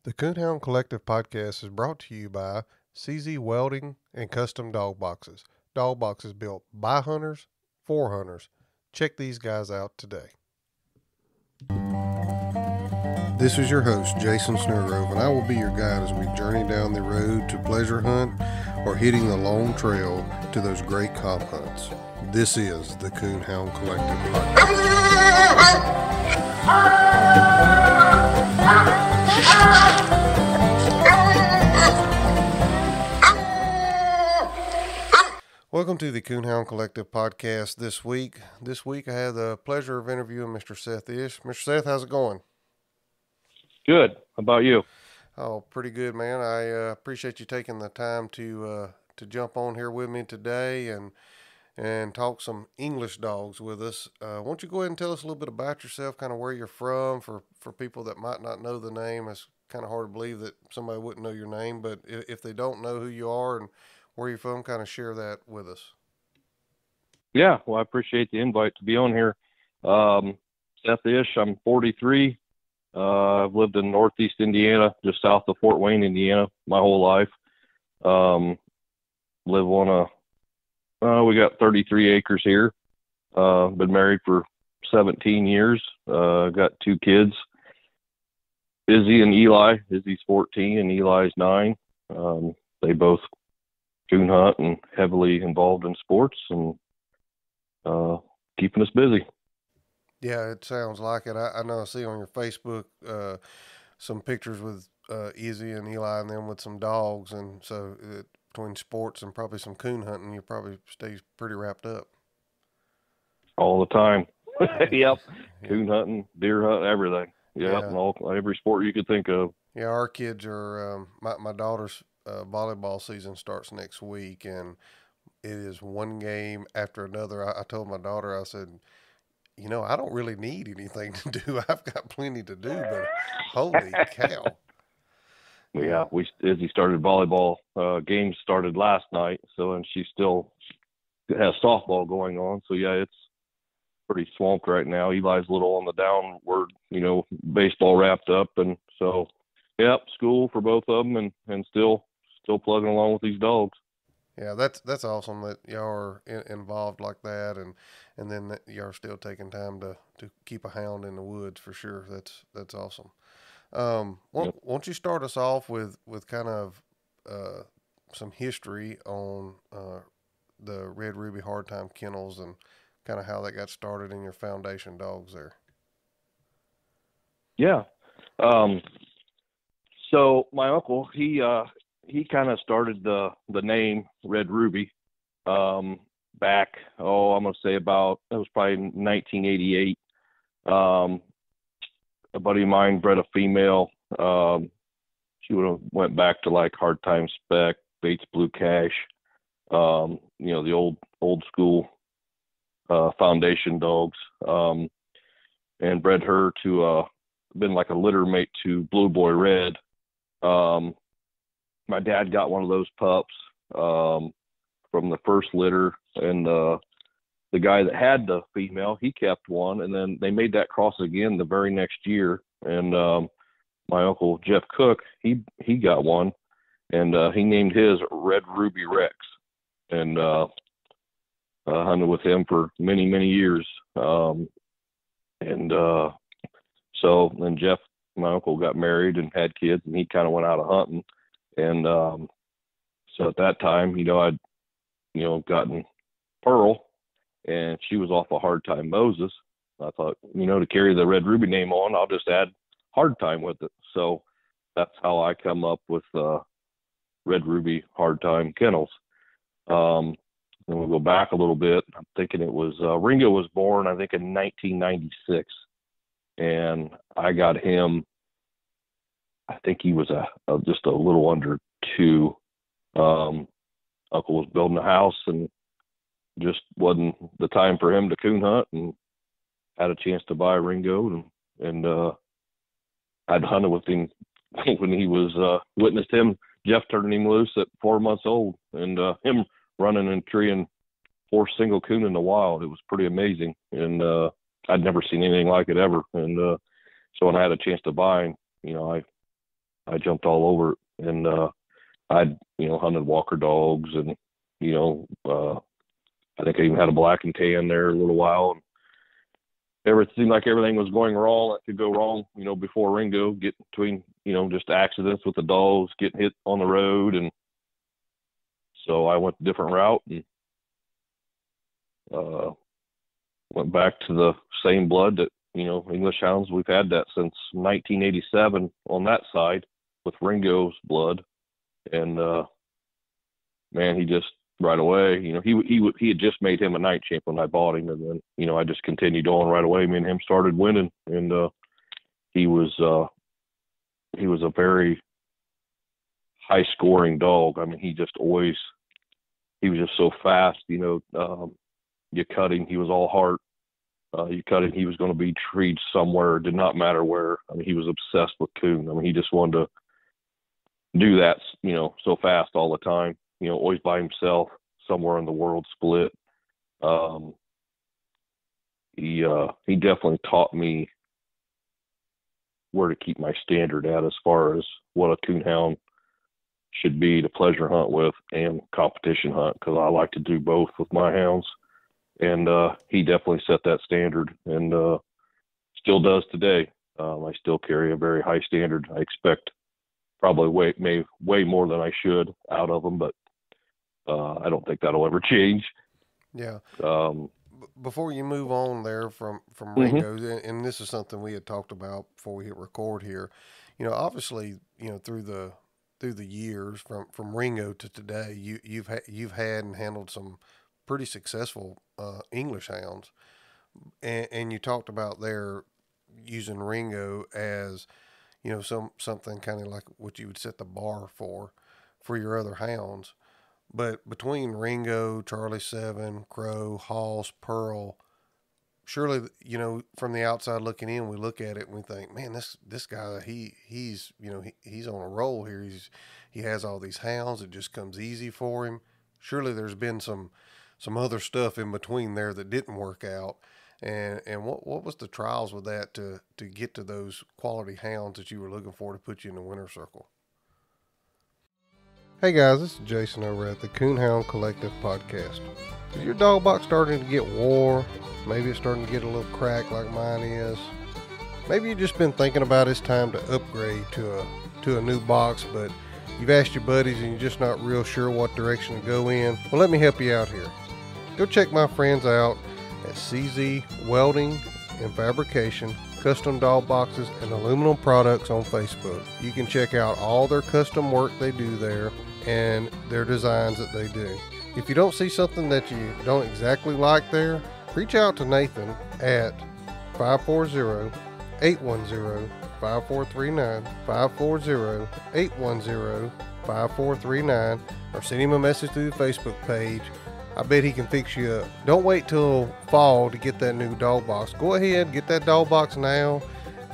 The Coonhound Collective podcast is brought to you by CZ Welding and Custom Dog Boxes. Dog boxes built by hunters for hunters. Check these guys out today. This is your host, Jason Snellgrove, and I will be your guide as we journey down the road to pleasure hunt or hitting the long trail to those great comp hunts. This is the Coonhound Collective podcast. Welcome to the Coonhound Collective podcast this week. This week I had the pleasure of interviewing Mr. Seth Isch. Mr. Seth, how's it going? Good. How about you? Oh, pretty good, man. I appreciate you taking the time to jump on here with me today and talk some English dogs with us. Won't you go ahead and tell us a little bit about yourself, kind of where you're from, for people that might not know the name. It's kind of hard to believe that somebody wouldn't know your name, but if they don't know who you are and where you're from, kind of share that with us. Yeah, well, I appreciate the invite to be on here. Seth Isch, I'm 43. I've lived in Northeast Indiana, just south of Fort Wayne, Indiana, my whole life. Live on we got 33 acres here. Been married for 17 years. Got two kids, Izzy and Eli. Izzy's 14 and Eli's 9. They both coon hunt and heavily involved in sports and keeping us busy. Yeah, it sounds like it. I know I see on your Facebook some pictures with Izzy and Eli and them with some dogs, and so between sports and probably some coon hunting, you probably stay pretty wrapped up. All the time. Yep. Yeah. Coon hunting, deer hunt, everything. Yep. Yeah. And every sport you could think of. Yeah, our kids are. My daughter's volleyball season starts next week, and it is one game after another. I told my daughter, I said, I don't really need anything to do. I've got plenty to do, but holy cow. Yeah, Izzy started volleyball. Games started last night, and she still has softball going on. So yeah, it's pretty swamped right now. Eli's a little on the downward, baseball wrapped up, and so yep, school for both of them, and still plugging along with these dogs. Yeah, that's awesome that y'all are involved like that, and then that y'all are still taking time to keep a hound in the woods for sure. That's awesome. Yep. Won't you start us off with kind of uh, some history on the Red Ruby Hardtime Kennels and kind of how that got started in your foundation dogs there? Yeah. Um, so my uncle, he kind of started the name Red Ruby back. I'm gonna say about it was probably 1988. Um, a buddy of mine bred a female. She would have went back to like Hardtime Spec, Bates Blue Cash. The old school foundation dogs. And bred her to been like a litter mate to Blue Boy Red. Um, my dad got one of those pups from the first litter, and the guy that had the female, he kept one, and then they made that cross again the very next year. And my uncle Jeff Cook, he got one, and he named his Red Ruby Rex, and hunted with him for many years. And so then Jeff, my uncle, got married and had kids, and he kind of went out of hunting. And so at that time, I'd gotten Pearl, and she was off a Hardtime Moses. I thought, to carry the Red Ruby name on, I'll just add Hardtime with it. So that's how I come up with Red Ruby Hardtime Kennels. Then we'll go back a little bit. I'm thinking it was Ringo was born, I think, in 1996, and I got him. I think he was just a little under 2. Uncle was building a house, and just wasn't the time for him to coon hunt, and had a chance to buy Ringo, and I'd hunted with him when he was witnessed him. Jeff turning him loose at 4 months old, and him running and treeing 4 single coon in the wild. It was pretty amazing, and I'd never seen anything like it ever. And so when I had a chance to buy, I I jumped all over it. And I'd, hunted Walker dogs and, I think I even had a black and tan there a little while. And it seemed like everything was going wrong that could go wrong, before Ringo, get between, just accidents with the dogs, getting hit on the road. And so I went a different route and went back to the same blood that, English hounds. We've had that since 1987 on that side with Ringo's blood. And, man, he just right away, he had just made him a night champ when I bought him. And then, I just continued on right away. Me and him started winning. And, he was a very high scoring dog. I mean, he was just so fast, you cut him, he was all heart. You cut him, he was going to be treed somewhere. It did not matter where. I mean, he was obsessed with coon. I mean, he just wanted to do that, so fast all the time, always by himself somewhere in the world split. He definitely taught me where to keep my standard at as far as what a coonhound should be to pleasure hunt with and competition hunt, because I like to do both with my hounds. And he definitely set that standard, and still does today. I still carry a very high standard. I expect probably way more than I should out of them, but I don't think that'll ever change. Yeah. Um, Before you move on there from mm-hmm. Ringo, and this is something we had talked about before we hit record here. Obviously, through the years from Ringo to today, you've had and handled some pretty successful English hounds, and you talked about there using Ringo as something kind of like what you would set the bar for your other hounds. But between Ringo, Charlie Seven, Crow, Hoss, Pearl, surely from the outside looking in, we look at it and we think, man, this guy he's on a roll here. He has all these hounds. It just comes easy for him. Surely there's been some other stuff in between there that didn't work out. And what was the trials with that to get to those quality hounds that you were looking for to put you in the winner's circle? Hey guys, this is Jason over at the Coonhound Collective podcast. Is your dog box starting to get wore? Maybe it's starting to get a little cracked like mine is. Maybe you've just been thinking about it's time to upgrade to a new box, but you've asked your buddies and you're just not real sure what direction to go in. Well, let me help you out here. Go check my friends out at CZ Welding and Fabrication, Custom Dog Boxes and Aluminum Products on Facebook. You can check out all their custom work they do there and their designs that they do. If you don't see something that you don't exactly like there, reach out to Nathan at 540-810-5439, 540-810-5439, or send him a message through the Facebook page. I bet he can fix you up. Don't wait till fall to get that new dog box. Go ahead, get that dog box now.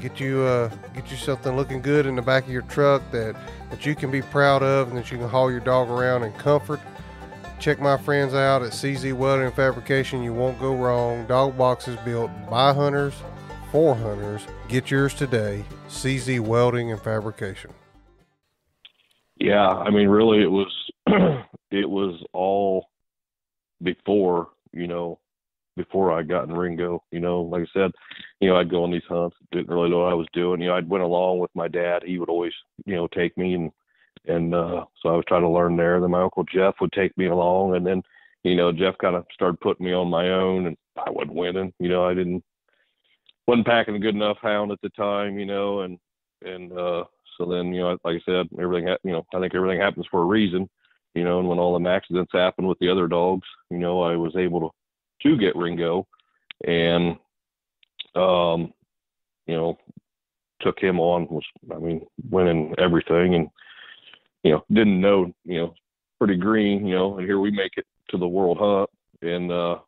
Get you something looking good in the back of your truck that you can be proud of and that you can haul your dog around in comfort. Check my friends out at CZ Welding and Fabrication. You won't go wrong. Dog boxes built by hunters for hunters. Get yours today. CZ Welding and Fabrication. Yeah, I mean, really, it was all before I got in Ringo. Like I said, I'd go on these hunts, didn't really know what I was doing. I'd went along with my dad. He would always, take me, and so I was trying to learn there. Then my Uncle Jeff would take me along, and then, Jeff kind of started putting me on my own, and I wasn't winning. I wasn't packing a good enough hound at the time, and so then, like I said, everything, I think everything happens for a reason, and when all the accidents happened with the other dogs, I was able to get Ringo, and, took him on, winning everything, and, didn't know, pretty green, and here we make it to the World Hunt, and, I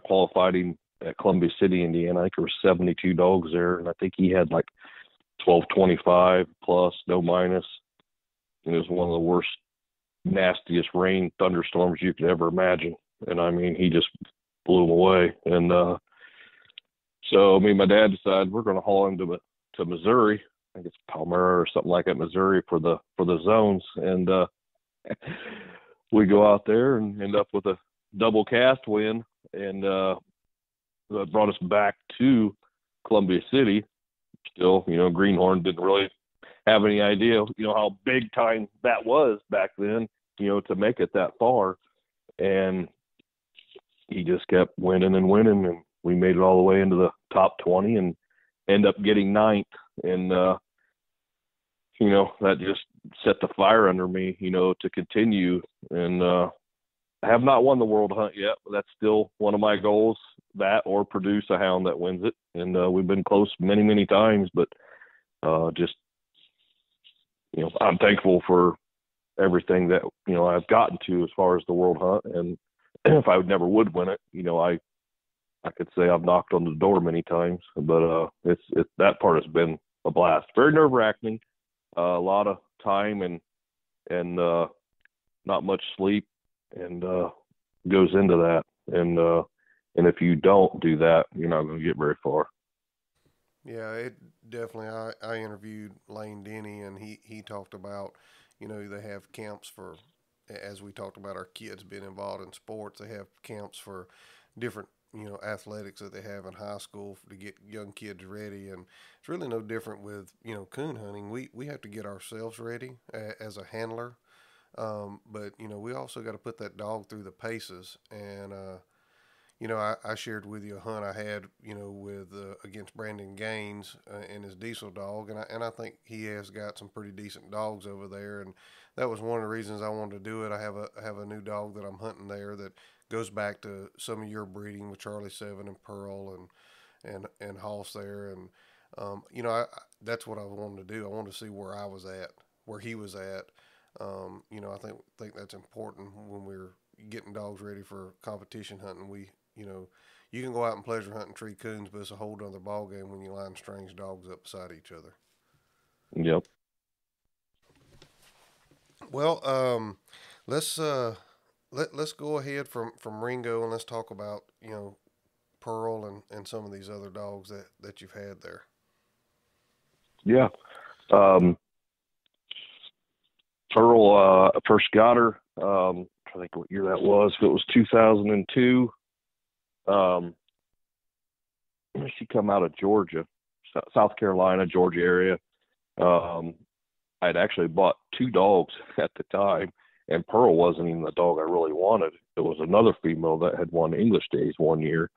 qualified him at Columbia City, Indiana. I think there were 72 dogs there, and I think he had like 1225 plus, no minus, and it was one of the worst, nastiest rain thunderstorms you could ever imagine, and he just blew him away, and so me and my dad decided we're going to haul him to Missouri, think it's Palmyra or something like that, Missouri, for the zones. And we go out there and end up with a double cast win, and that brought us back to Columbia City. Still, Greenhorn didn't really have any idea, how big time that was back then, to make it that far. And he just kept winning and winning, and we made it all the way into the top 20 and end up getting ninth. And, that just set the fire under me, to continue. And I have not won the World Hunt yet, but that's still one of my goals, that or produce a hound that wins it. And we've been close many, many times, but just, I'm thankful for everything that, I've gotten to as far as the World Hunt. And if I never would win it, I could say I've knocked on the door many times, but it's that part has been a blast. Very nerve-wracking, a lot of time and not much sleep, and goes into that. And if you don't do that, you're not going to get very far. Yeah, it definitely. I interviewed Lane Denny, and he talked about, they have camps for, as we talked about our kids being involved in sports, they have camps for different, athletics that they have in high school to get young kids ready. And it's really no different with, coon hunting. We have to get ourselves ready as a handler. But, we also got to put that dog through the paces. And, I shared with you a hunt I had, with against Brandon Gaines and his diesel dog, and I think he has got some pretty decent dogs over there, and that was one of the reasons I wanted to do it. I have a new dog that I'm hunting there that goes back to some of your breeding with Charlie Seven and Pearl and Hoss there, and that's what I wanted to do. I wanted to see where I was at, where he was at. I think that's important when we're getting dogs ready for competition hunting. You can go out and pleasure hunt and tree coons, but it's a whole other ball game when you line strange dogs up beside each other. Yep. Well, let's let's go ahead from Ringo, and let's talk about Pearl and some of these other dogs that you've had there. Yeah. Pearl, first got her. I think what year that was. If it was 2002. She come out of Georgia, South Carolina, Georgia area. I'd actually bought two dogs at the time, and Pearl wasn't even the dog I really wanted. It was another female that had won English days one year,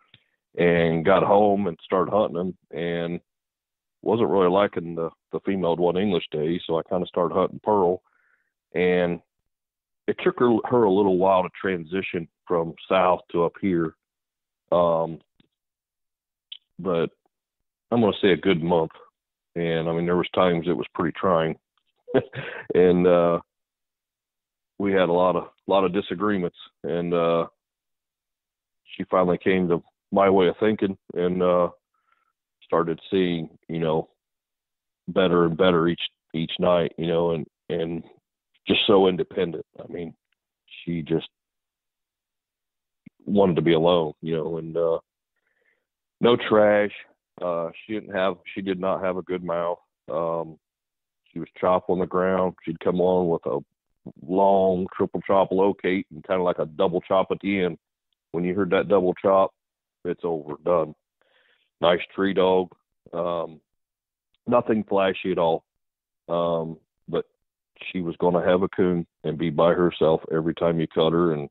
and got home and started hunting them, and wasn't really liking the female that won English days, so I kind of started hunting Pearl, and it took her a little while to transition from south to up here. But I'm going to say a good month. And I mean, there was times it was pretty trying. And, we had a lot of disagreements, and, she finally came to my way of thinking, and, started seeing, better and better each night, and just so independent. I mean, she just wanted to be alone, and no trash. She did not have a good mouth. She was chop on the ground. She'd come on with a long triple chop locate and kind of like a double chop at the end. When you heard that double chop, it's over, done. Nice tree dog. Nothing flashy at all. But she was going to have a coon and be by herself every time you cut her. And,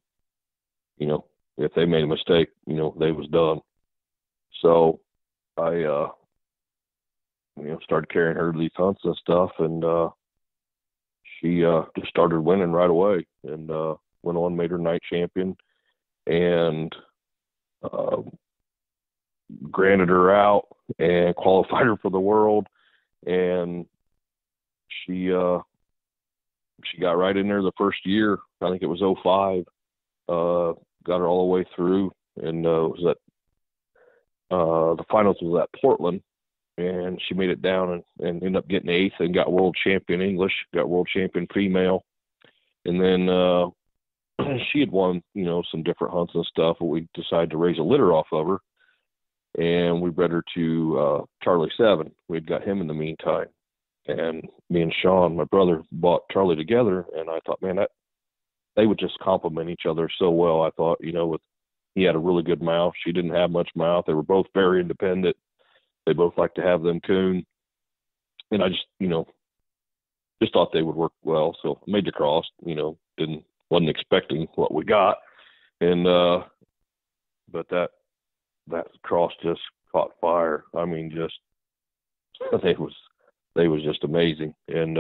if they made a mistake, they was done. So I, started carrying her to these hunts and stuff, and she just started winning right away, and went on, made her night champion, and granted her out and qualified her for the world, and she got right in there the first year. I think it was 05. Got her all the way through, and was at the finals was at Portland, and she made it down and ended up getting 8th and got world champion English, got world champion female. And then she had won, some different hunts and stuff, but we decided to raise a litter off of her, and we bred her to Charlie 7. We'd got him in the meantime. And me and Sean, my brother, bought Charlie together, and I thought, man, that they would just complement each other so well. I thought, he had a really good mouth. She didn't have much mouth. They were both very independent. They both like to have them coon. And I just thought they would work well. So I made the cross, wasn't expecting what we got. And, but that cross just caught fire. I mean, they was just amazing. And,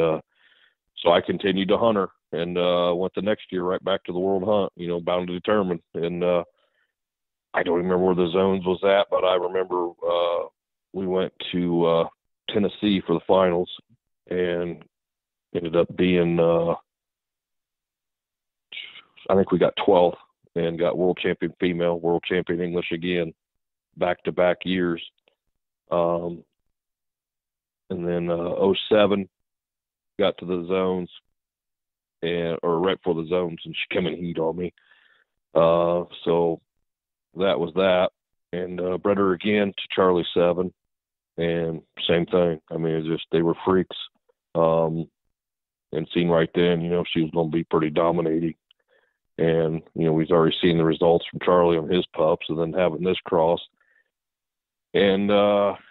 so I continued to hunt her and, went the next year right back to the world hunt, bound to determine. And, I don't remember where the zones was at, but I remember, we went to, Tennessee for the finals and ended up being, I think we got 12th and got world champion female, world champion English again, back-to-back years. And then 07 got to the zones or right for the zones, and she came and heat on me. So that was that. And bred her again to Charlie 7, and same thing. I mean, it's just they were freaks. And seen right then, she was going to be pretty dominating. And, we've already seen the results from Charlie on his pups, and then having this cross. And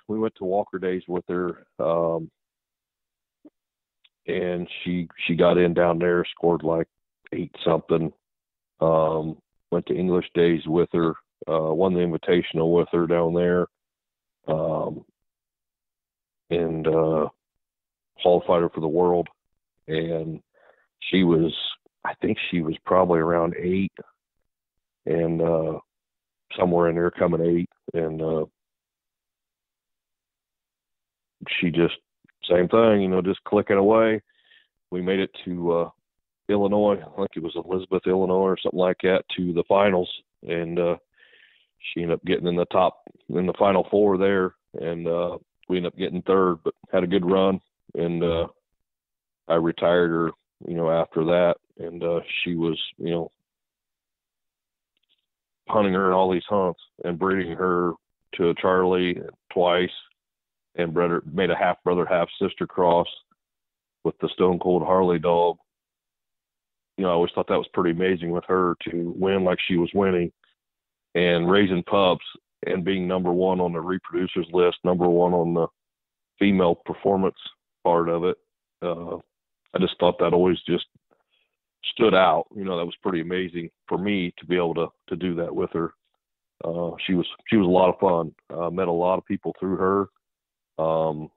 we went to Walker Days with her, and she got in down there, scored like 8-something. Went to English Days with her, won the Invitational with her down there, and qualified her for the world. And I think she was probably around 8, and somewhere in there coming 8. And she just, same thing, just clicking away. We made it to Illinois. I think it was Elizabeth, Illinois or something like that, to the finals. And she ended up getting in the final 4 there. And we ended up getting 3rd, but had a good run. And I retired her, after that. And she was, hunting her in all these hunts and breeding her to Charlie twice, and made a half brother, half sister cross with the Stone Cold Harley dog. I always thought that was pretty amazing with her to win like she was winning and raising pups and being number 1 on the reproducers list, number 1 on the female performance part of it. I just thought that always just stood out. That was pretty amazing for me to be able to do that with her. She was a lot of fun. Met a lot of people through her, and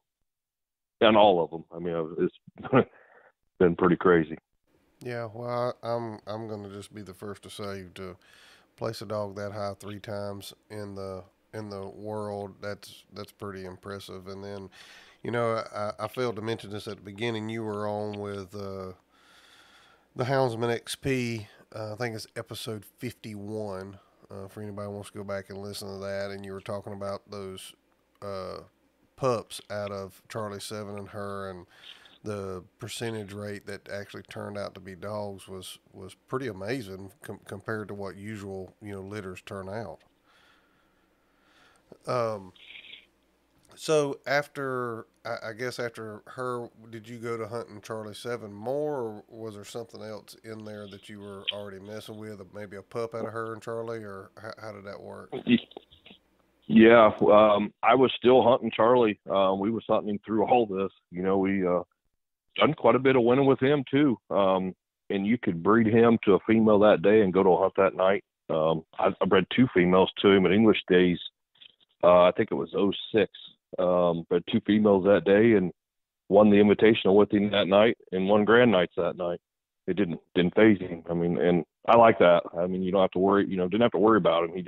all of them. I mean, it's been pretty crazy. Yeah, well, I'm gonna just be the first to say, to place a dog that high 3 times in the world, that's pretty impressive. And then, I failed to mention this at the beginning. You were on with the Houndsman XP. I think it's episode 51. For anybody who wants to go back and listen to that, and you were talking about those uh, pups out of Charlie 7 and her, and the percentage rate that actually turned out to be dogs was pretty amazing compared to what usual litters turn out. Um, so I guess after her, did you go to hunting Charlie 7 more, or was there something else in there that you were already messing with, maybe a pup out of her and Charlie, or how did that work? Yeah, I was still hunting Charlie. We was hunting through all this. We done quite a bit of winning with him too. And you could breed him to a female that day and go to a hunt that night. I bred 2 females to him at English Days. I think it was '06. Bred 2 females that day and won the Invitational with him that night and won Grand Nights that night. It didn't phase him. I mean, and I like that. I mean, you don't have to worry. Didn't have to worry about him. He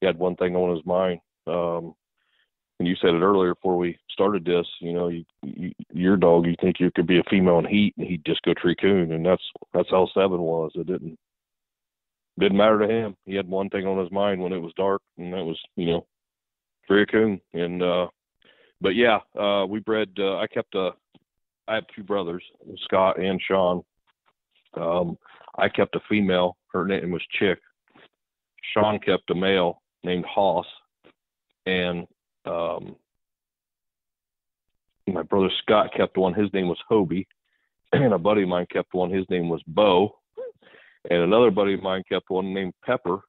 had one thing on his mind. And you said it earlier before we started this. Your dog, you think you could be a female in heat, and he'd just go tree coon, and that's how 7 was. It didn't matter to him. He had one thing on his mind when it was dark, and that was tree coon. And but yeah, we bred. I have 2 brothers, Scott and Sean. I kept a female. Her name was Chick. Sean kept a male named Hoss, and My brother Scott kept one. His name was Hobie. And a buddy of mine kept one. His name was Bo. And another buddy of mine kept one named Pepper.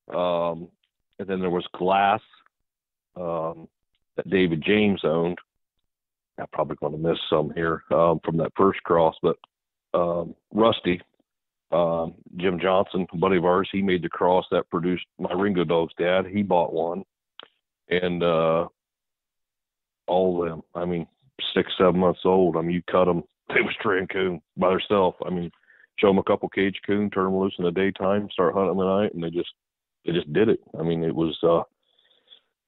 And then there was Glass that David James owned. I'm probably going to miss some here from that first cross, but Rusty, Jim Johnson, a buddy of ours, he made the cross that produced my Ringo dog's dad. He bought one. And all of them, I mean, 6-7 months old. I mean, you cut them, they was tree and coon by themselves. I mean, show them a couple cage coon, turn them loose in the daytime, start hunting them at night, and they just did it. I mean, it was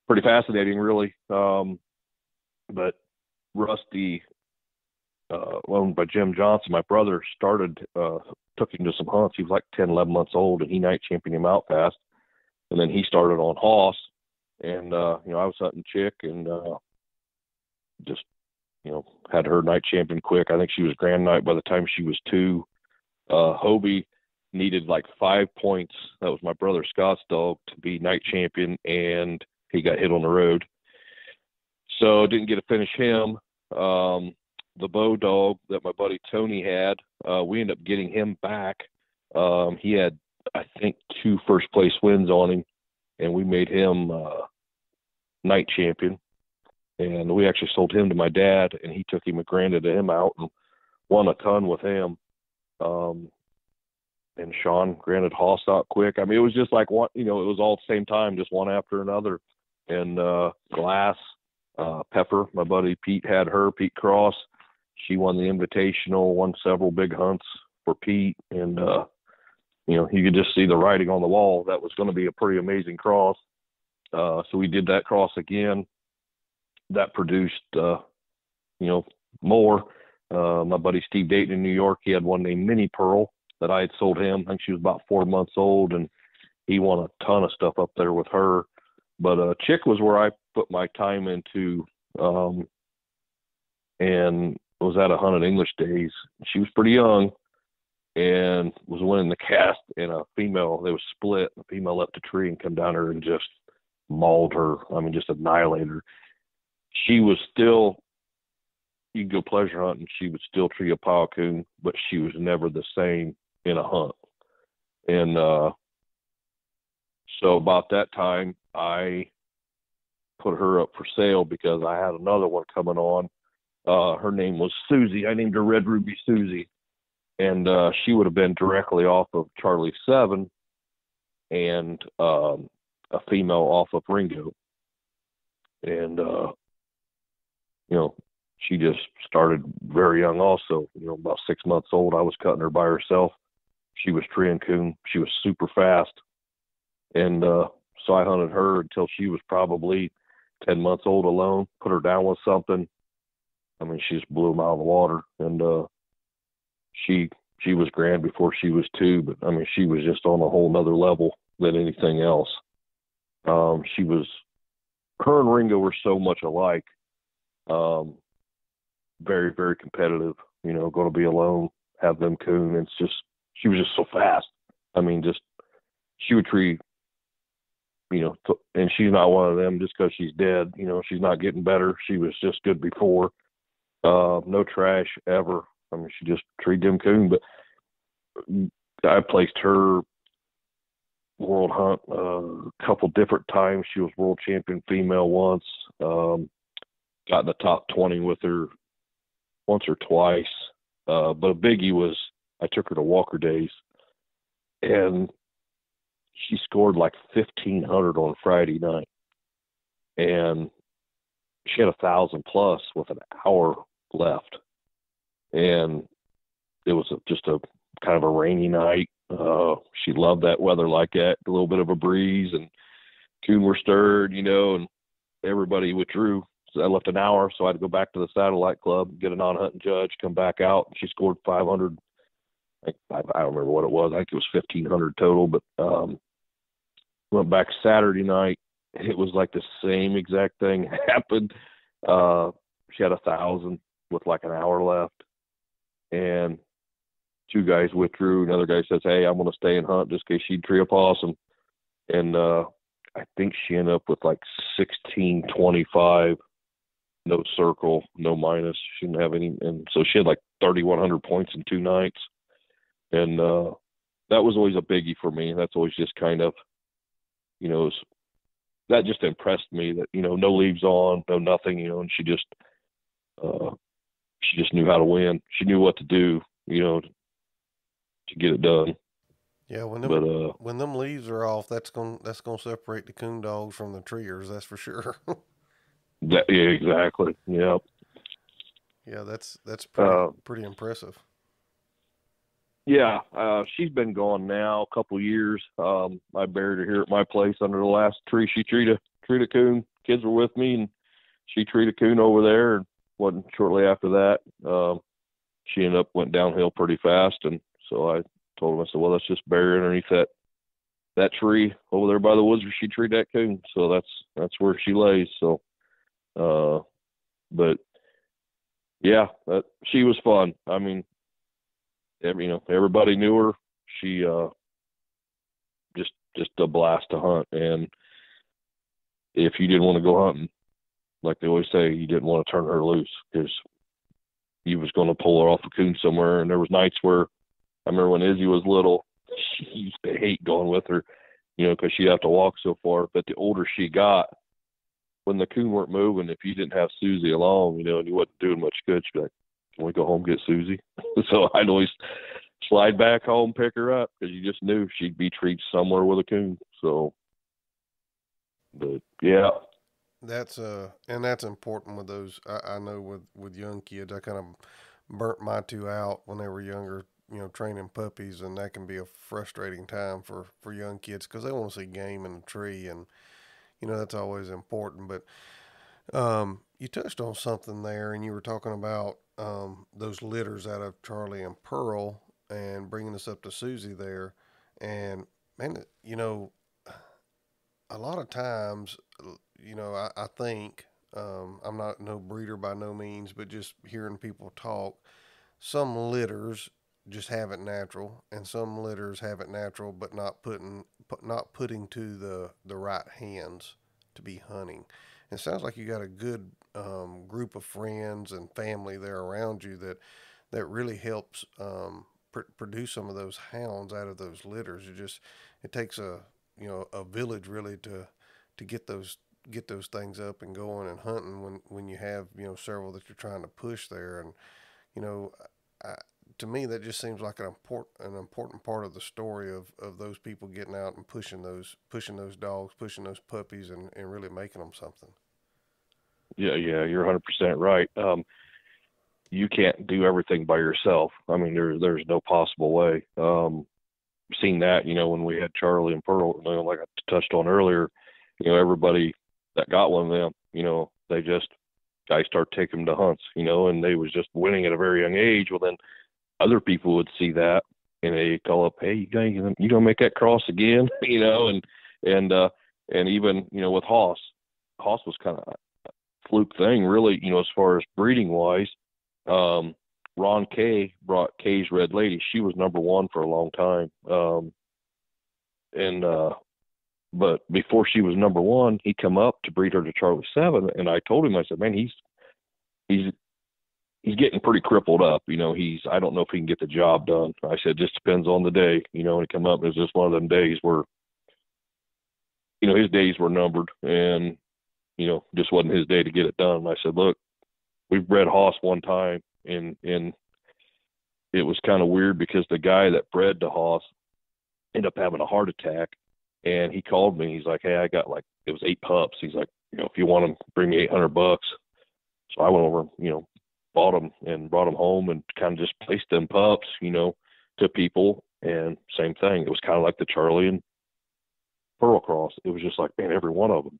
pretty fascinating, really. But Rusty, owned by Jim Johnson, my brother took him to some hunts. He was like 10, 11 months old, and he night championed him out fast. And then he started on hoss, and I was hunting chick, and just had her night champion quick. I think she was grand night by the time she was 2. Hobie needed like 5 points. That was my brother Scott's dog to be night champion, and he got hit on the road, so didn't get to finish him. The Bow dog that my buddy Tony had, we ended up getting him back. He had, I think, 2 first place wins on him, and we made him night champion. And we actually sold him to my dad, and he took him and granted him out and won a ton with him. And Sean granted Hoss out quick. I mean, it was just like one, it was all at the same time, just one after another. And Glass, Pepper, my buddy Pete had her, Pete Cross. She won the Invitational, won several big hunts for Pete. And, you could just see the writing on the wall. That was going to be a pretty amazing cross. So we did that cross again. That produced, more. My buddy Steve Dayton in New York, he had one named Minnie Pearl that I had sold him. I think she was about 4 months old, and he won a ton of stuff up there with her. But Chick was where I put my time into, and was at 100 English days. She was pretty young and was winning the cast, and a female, they was split. The female left a tree and come down her and just mauled her. I mean, just annihilated her. She was still, you could go pleasure hunting, she would still tree a pile coon, but she was never the same in a hunt. And so about that time, I put her up for sale because I had another one coming on. Her name was Susie. I named her Red Ruby Susie. And she would have been directly off of Charlie 7 and a female off of Ringo. And, she just started very young also, about 6 months old. I was cutting her by herself. She was tree and coon. She was super fast. And so I hunted her until she was probably 10 months old alone, put her down with something. I mean, she just blew them out of the water. And she was grand before she was 2, but, I mean, she was just on a whole nother level than anything else. Her and Ringo were so much alike. Very, very competitive, going to be alone, have them coon. It's just, she was just so fast. I mean, she would tree, and she's not one of them just because she's dead. She's not getting better. She was just good before. No trash ever. I mean, she just treated them coon. But I placed her world hunt a couple different times. She was world champion female once. Got in the top 20 with her once or twice. But a biggie was I took her to Walker Days, and she scored like 1,500 on Friday night. And she had 1,000 plus with an hour left. And it was just a kind of a rainy night. She loved that weather like that, a little bit of a breeze, and coon were stirred, and everybody withdrew. So I left an hour, so I had to go back to the satellite club, get a non-hunting judge, come back out, and she scored 500. I don't remember what it was. I think it was 1,500 total, but went back Saturday night. It was like the same exact thing happened. She had 1,000 with like an hour left, and 2 guys withdrew. Another guy says, "Hey, I'm going to stay and hunt just in case she'd tree a possum." And I think she ended up with like 1,625 no circle, no minus. She didn't have any, and so she had like 3,100 points in 2 nights, and that was always a biggie for me. That's always just kind of, that just impressed me that no leaves on, no nothing, and she just knew how to win. She knew what to do, to get it done. Yeah, But when them leaves are off, that's gonna separate the coon dogs from the treers. That's for sure. yeah, exactly. Yeah. Yeah, that's Uh, pretty impressive. yeah, she's been gone now a couple years. I buried her here at my place under the last tree. She treated a coon. Kids were with me, and she treated a coon over there. And wasn't shortly after that, she ended up went downhill pretty fast. And so I told him, I said, well, let's just bury her underneath that tree over there by the woods where she treated that coon. So that's where she lays. So, but yeah, she was fun. I mean, everybody knew her. She just a blast to hunt. And if you didn't want to go hunting, like they always say, you didn't want to turn her loose because you was going to pull her off a coon somewhere. And there was nights where I remember when Izzy was little, she used to hate going with her, because she'd have to walk so far. But the older she got, when the coon weren't moving, if you didn't have Susie along, and you wasn't doing much good, she'd be like, can we go home and get Susie? So I'd always slide back home, pick her up, because you just knew she'd be treated somewhere with a coon. So, but yeah. And that's important with those. I know with young kids, I kind of burnt my two out when they were younger. Training puppies, and that can be a frustrating time for young kids because they want to see game in the tree, and that's always important. But you touched on something there, and you were talking about those litters out of Charlie and Pearl, and bringing us up to Susie there, and man, a lot of times, I think I'm not no breeder by no means, but just hearing people talk, some litters just have it natural, and some litters have it natural, but not putting to the right hands to be hunting. It sounds like you got a good group of friends and family there around you that really helps produce some of those hounds out of those litters. It takes a village really to get those things up and going and hunting when you have several that you're trying to push there. And you know I, to me that just seems like an important part of the story of those people getting out and pushing those dogs, pushing those puppies, and really making them something. Yeah, yeah, you're 100% right. You can't do everything by yourself. I mean, there's no possible way. Seen that, when we had Charlie and Pearl, like I touched on earlier, everybody that got one of them, they just guys start taking them to hunts, and they was just winning at a very young age. Well, then other people would see that and they call up, hey, you gonna make that cross again, and and even with Hoss was kind of a fluke thing, really, as far as breeding wise. Um, Ron Kay brought Kay's Red Lady. She was number one for a long time. And but before she was number one, he come up to breed her to Charlie 7, and I told him, I said, man, he's getting pretty crippled up. I don't know if he can get the job done. I said, just depends on the day. When he come up, it was just one of them days where his days were numbered, and just wasn't his day to get it done. I said, look, we've bred Hoss one time, and it was kind of weird because the guy that bred the Hoss ended up having a heart attack, and he called me. He's like, hey, I got it was 8 pups. He's like, if you want them, bring me $800. So I went over, bought them and brought them home and kind of just placed them pups, to people. And same thing. It was kind of like the Charlie and Pearl cross. It was just like, man, every one of them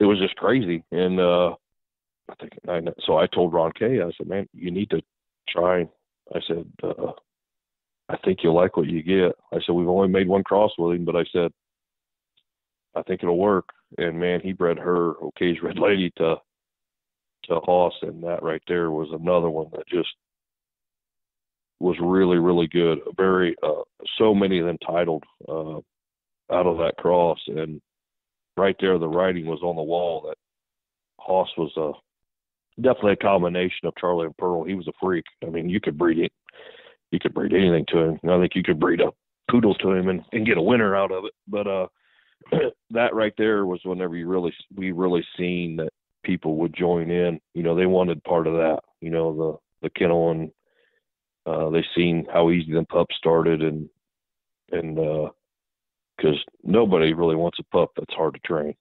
it was just crazy. And so I told Ron Kay, I said, man, you need to try. I said, I think you'll like what you get. I said, we've only made one cross with him, but I said, I think it'll work. And man, he bred her Okay's Red Lady to Hoss, and that right there was another one that just was really, really good. Very, so many of them titled out of that cross, and right there, the writing was on the wall that Hoss was definitely a combination of Charlie and Pearl. He was a freak. I mean, you could breed it. You could breed anything to him. I think you could breed a poodle to him and get a winner out of it. But that right there was whenever we really seen that people would join in. They wanted part of that. The kennel, and they seen how easy them pups started, and because nobody really wants a pup that's hard to train.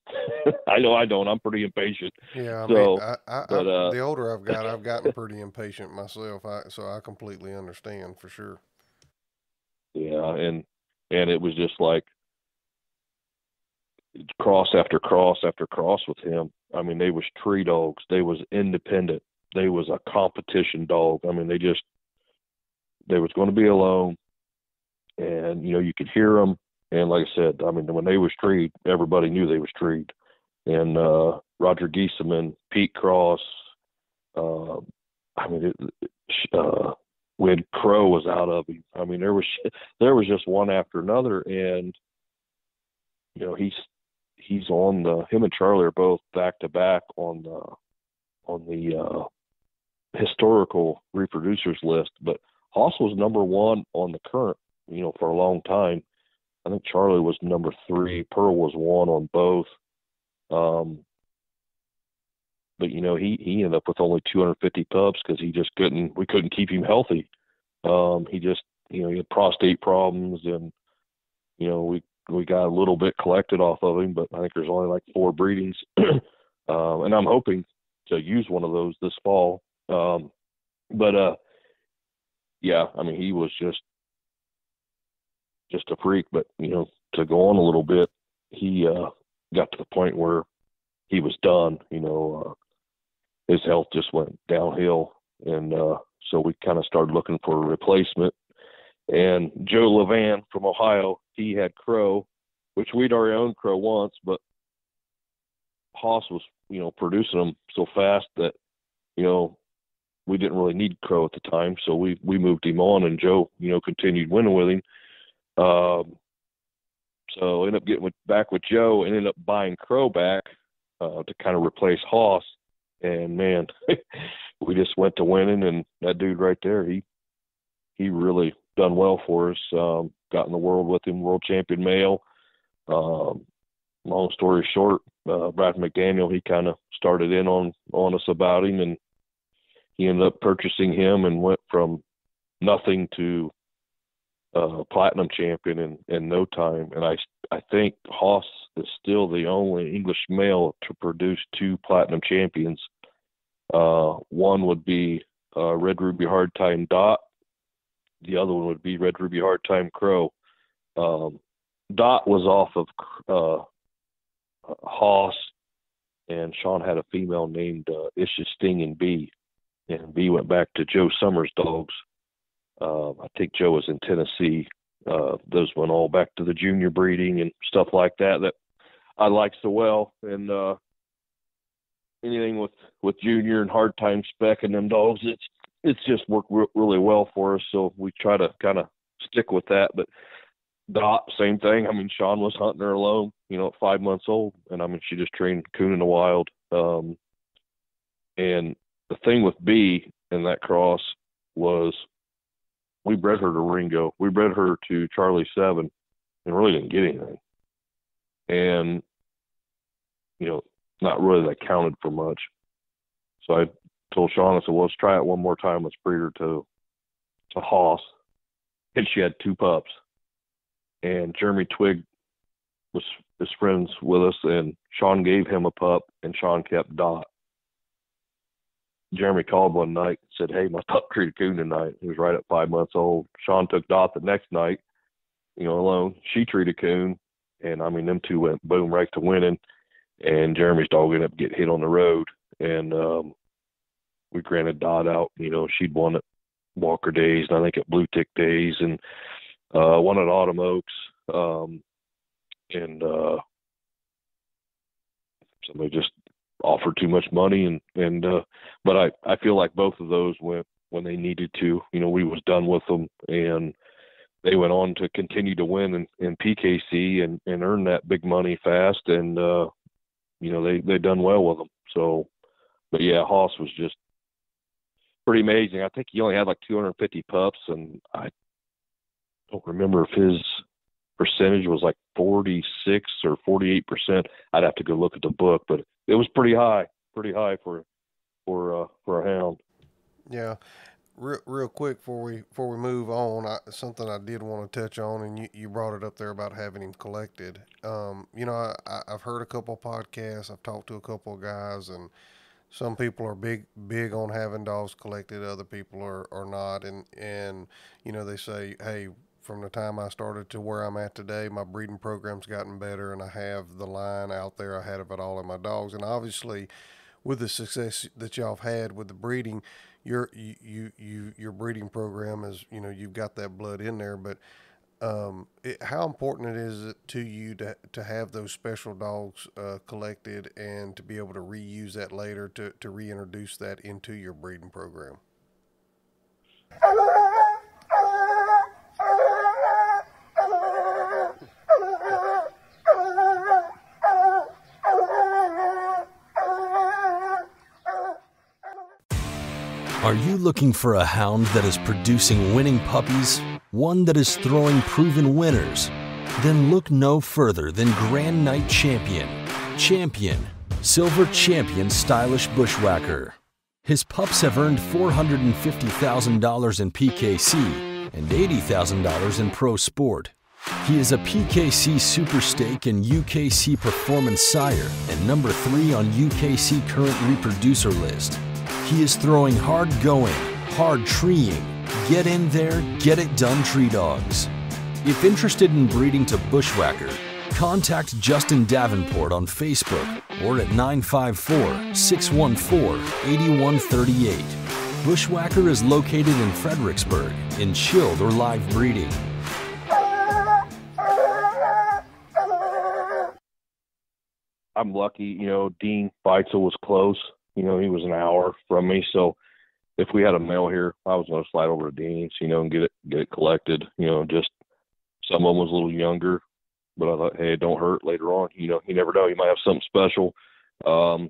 I know I don't. I'm pretty impatient. Yeah, I mean, So, but the older I've gotten pretty impatient myself. So I completely understand for sure. yeah, and it was just like cross after cross after cross with him. I mean, they was tree dogs. They was independent. They was a competition dog. I mean, they was going to be alone, and you could hear them. And like I said, I mean, when they was treed, everybody knew they was treed. And Roger Gieseman, Pete Cross, uh, I mean, when Crow was out of him, I mean, there was just one after another, and he's on him and Charlie are both back to back on the historical reproducers list, but Hoss was number one on the current, for a long time. I think Charlie was number 3. Pearl was 1 on both. But he ended up with only 250 pups because we couldn't keep him healthy. He just, he had prostate problems, and we got a little bit collected off of him, but I think there's only like 4 breedings. And I'm hoping to use one of those this fall. But yeah, I mean, he was just a freak. But to go on a little bit, he got to the point where he was done. His health just went downhill, and so we kind of started looking for a replacement. And Joe Levan from Ohio, he had Crow, which we'd already owned Crow once, but Hoss was, producing them so fast that, we didn't really need Crow at the time. So we moved him on, and Joe, continued winning with him. So I ended up getting back with Joe and ended up buying Crow back to kind of replace Hoss. And man, we just went to winning, and that dude right there, he really done well for us. Got in the world with him, world champion male. Long story short, Brad McDaniel, he kind of started in on us about him, and he ended up purchasing him and went from nothing to platinum champion in no time. And I think Hoss is still the only English male to produce 2 platinum champions. One would be Red Ruby Hardtime Dot. The other one would be Red Ruby Hardtime Crow. Dot was off of Hoss, and Sean had a female named Isch's Sting and Bee. And Bee went back to Joe Summers' dogs. I think Joe was in Tennessee. Those went all back to the junior breeding and stuff like that I like so well. And anything with junior and hard time spec and them dogs, it's just worked really well for us. So we try to kind of stick with that. But Dot, same thing. I mean, Sean was hunting her alone, at 5 months old. And I mean, she just trained coon in the wild. And the thing with Bee in that cross was we bred her to Ringo. We bred her to Charlie 7 and really didn't get anything. And, not really that counted for much. So I told Sean, I said, well, let's try it one more time. Let's breed her to Hoss. And she had 2 pups. And Jeremy Twig was friends with us, and Sean gave him a pup, and Sean kept Dot. Jeremy called one night and said, hey, my pup treated coon tonight. He was right at 5 months old. Sean took Dot the next night, alone. She treated coon. And, I mean, them 2 went boom right to winning. And Jeremy's dog ended up getting hit on the road. And we granted Dot out. She'd won at Walker Days, and I think at Blue Tick Days, and won at Autumn Oaks. Somebody just offered too much money, but I feel like both of those went when they needed to. We was done with them, and they went on to continue to win in PKC and earn that big money fast, and they done well with them. So But yeah, Hoss was just pretty amazing. I think he only had like 250 pups, and I don't remember if his percentage was like 46 or 48%. I'd have to go look at the book, but it was pretty high for a hound. Yeah. Real quick before we move on, something I did want to touch on, and you brought it up there about having him collected. I've heard a couple of podcasts. I've talked to a couple of guys, and some people are big on having dogs collected. Other people are not, and they say, hey, from the time I started to where I'm at today, my breeding program's gotten better, and I have the line out there. I had of it all in my dogs, and obviously, with the success that y'all have had with the breeding, your breeding program is, you've got that blood in there. But how important it is it to you to have those special dogs collected and to be able to reuse that later to reintroduce that into your breeding program? Are you looking for a hound that is producing winning puppies? One that is throwing proven winners? Then look no further than Grand Night Champion, Silver Champion Stylish Bushwhacker. His pups have earned $450,000 in PKC and $80,000 in Pro Sport. He is a PKC Super Stake and UKC Performance Sire and number 3 on UKC Current Reproducer List. He is throwing hard-going, hard-treeing, get in there, get it done tree dogs. If interested in breeding to Bushwhacker, contact Justin Davenport on Facebook or at 954-614-8138. Bushwhacker is located in Fredericksburg in chilled or live breeding. I'm lucky, Dean Feitzel was close. He was an hour from me. So if we had a male here, I was going to slide over to Dean's, and get it collected. Just someone was a little younger, but I thought, hey, it don't hurt later on. You never know. You might have something special. So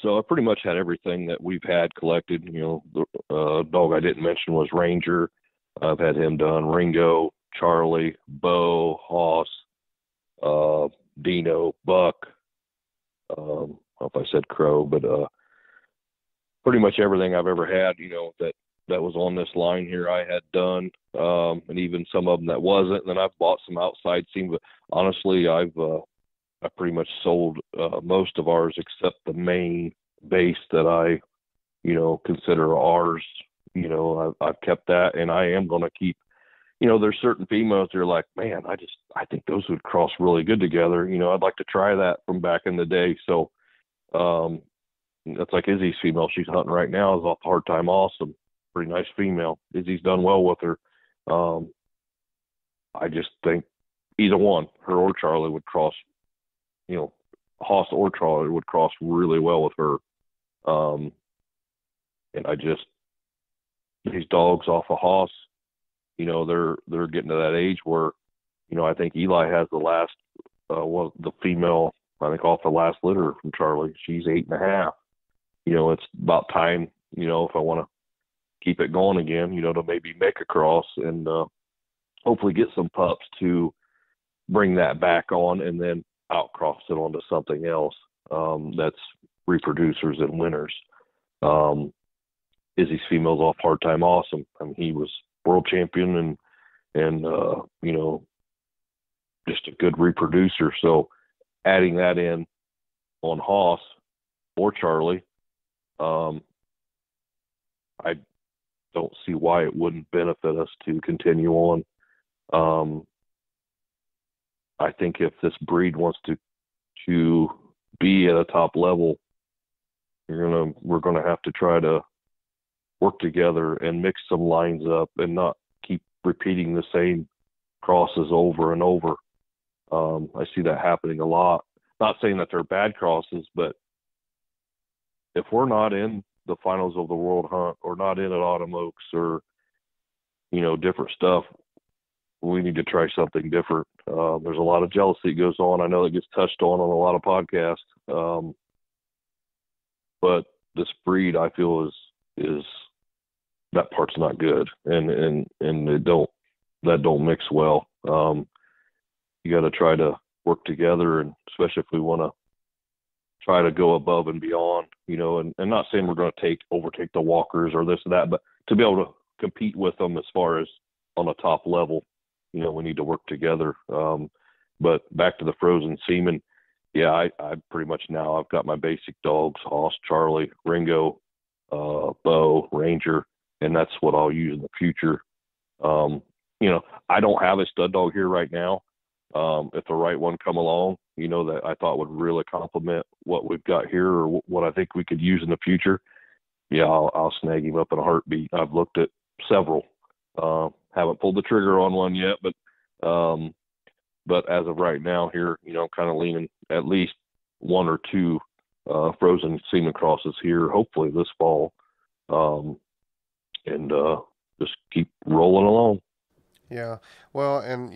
I pretty much had everything that we've had collected. The dog I didn't mention was Ranger. I've had him done. Ringo, Charlie, Bo, Hoss, Dino, Buck. I don't know if I said Crow, but pretty much everything I've ever had, that was on this line here I had done, and even some of them that wasn't. And then I've bought some outside scene, but honestly, I pretty much sold most of ours except the main base that I, consider ours. I've kept that, and I am going to keep. There's certain females that are like, man, I think those would cross really good together. I'd like to try that from back in the day. So that's like Izzy's female. She's hunting right now. Is off Hardtime Awesome. Pretty nice female. Izzy's done well with her. I just think either one, her or Charlie, would cross, Hoss or Charlie would cross really well with her. And these dogs off of Hoss, they're getting to that age where, I think Eli has the last, the female, I think off the last litter from Charlie. She's 8.5. It's about time, if I want to keep it going again, to maybe make a cross and hopefully get some pups to bring that back on and then outcross it onto something else that's reproducers and winners. Izzy's female's off Hardtime Awesome. I mean, he was world champion and just a good reproducer. So adding that in on Hoss or Charlie, I don't see why it wouldn't benefit us to continue on. I think if this breed wants to be at a top level, we're gonna have to try to work together and mix some lines up and not keep repeating the same crosses over and over. I see that happening a lot. Not saying that they're bad crosses, but if we're not in the finals of the World Hunt or not in at Autumn Oaks or, different stuff, we need to try something different. There's a lot of jealousy that goes on. I know that gets touched on a lot of podcasts. But this breed, I feel is that part's not good, and that don't mix well. You got to try to work together, and especially if we want to try to go above and beyond, and not saying we're going to overtake the walkers or this and that, but to be able to compete with them as far as on a top level, we need to work together. But back to the frozen semen, yeah, I pretty much now I've got my basic dogs: Hoss, Charlie, Ringo, Bo, Ranger, and that's what I'll use in the future. I don't have a stud dog here right now. If the right one come along, that I thought would really complement what we've got here or what I think we could use in the future, yeah, I'll snag him up in a heartbeat. I've looked at several. Haven't pulled the trigger on one yet, but as of right now here, I'm kind of leaning at least one or two frozen semen crosses here, hopefully this fall, and just keep rolling along. Yeah, well, and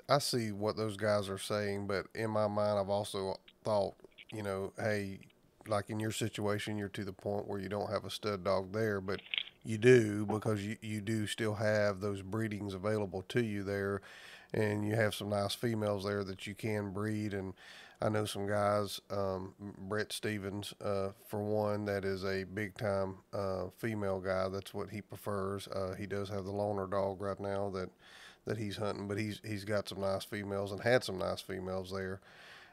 I see what those guys are saying, but in my mind, I've also thought, hey, like in your situation, you're to the point where you don't have a stud dog there, but you do, because you do still have those breedings available to you there, and you have some nice females there that you can breed. And I know some guys, Brett Stevens, for one, that is a big time female guy. That's what he prefers. He does have the loner dog right now that he's hunting, but he's got some nice females and had some nice females there.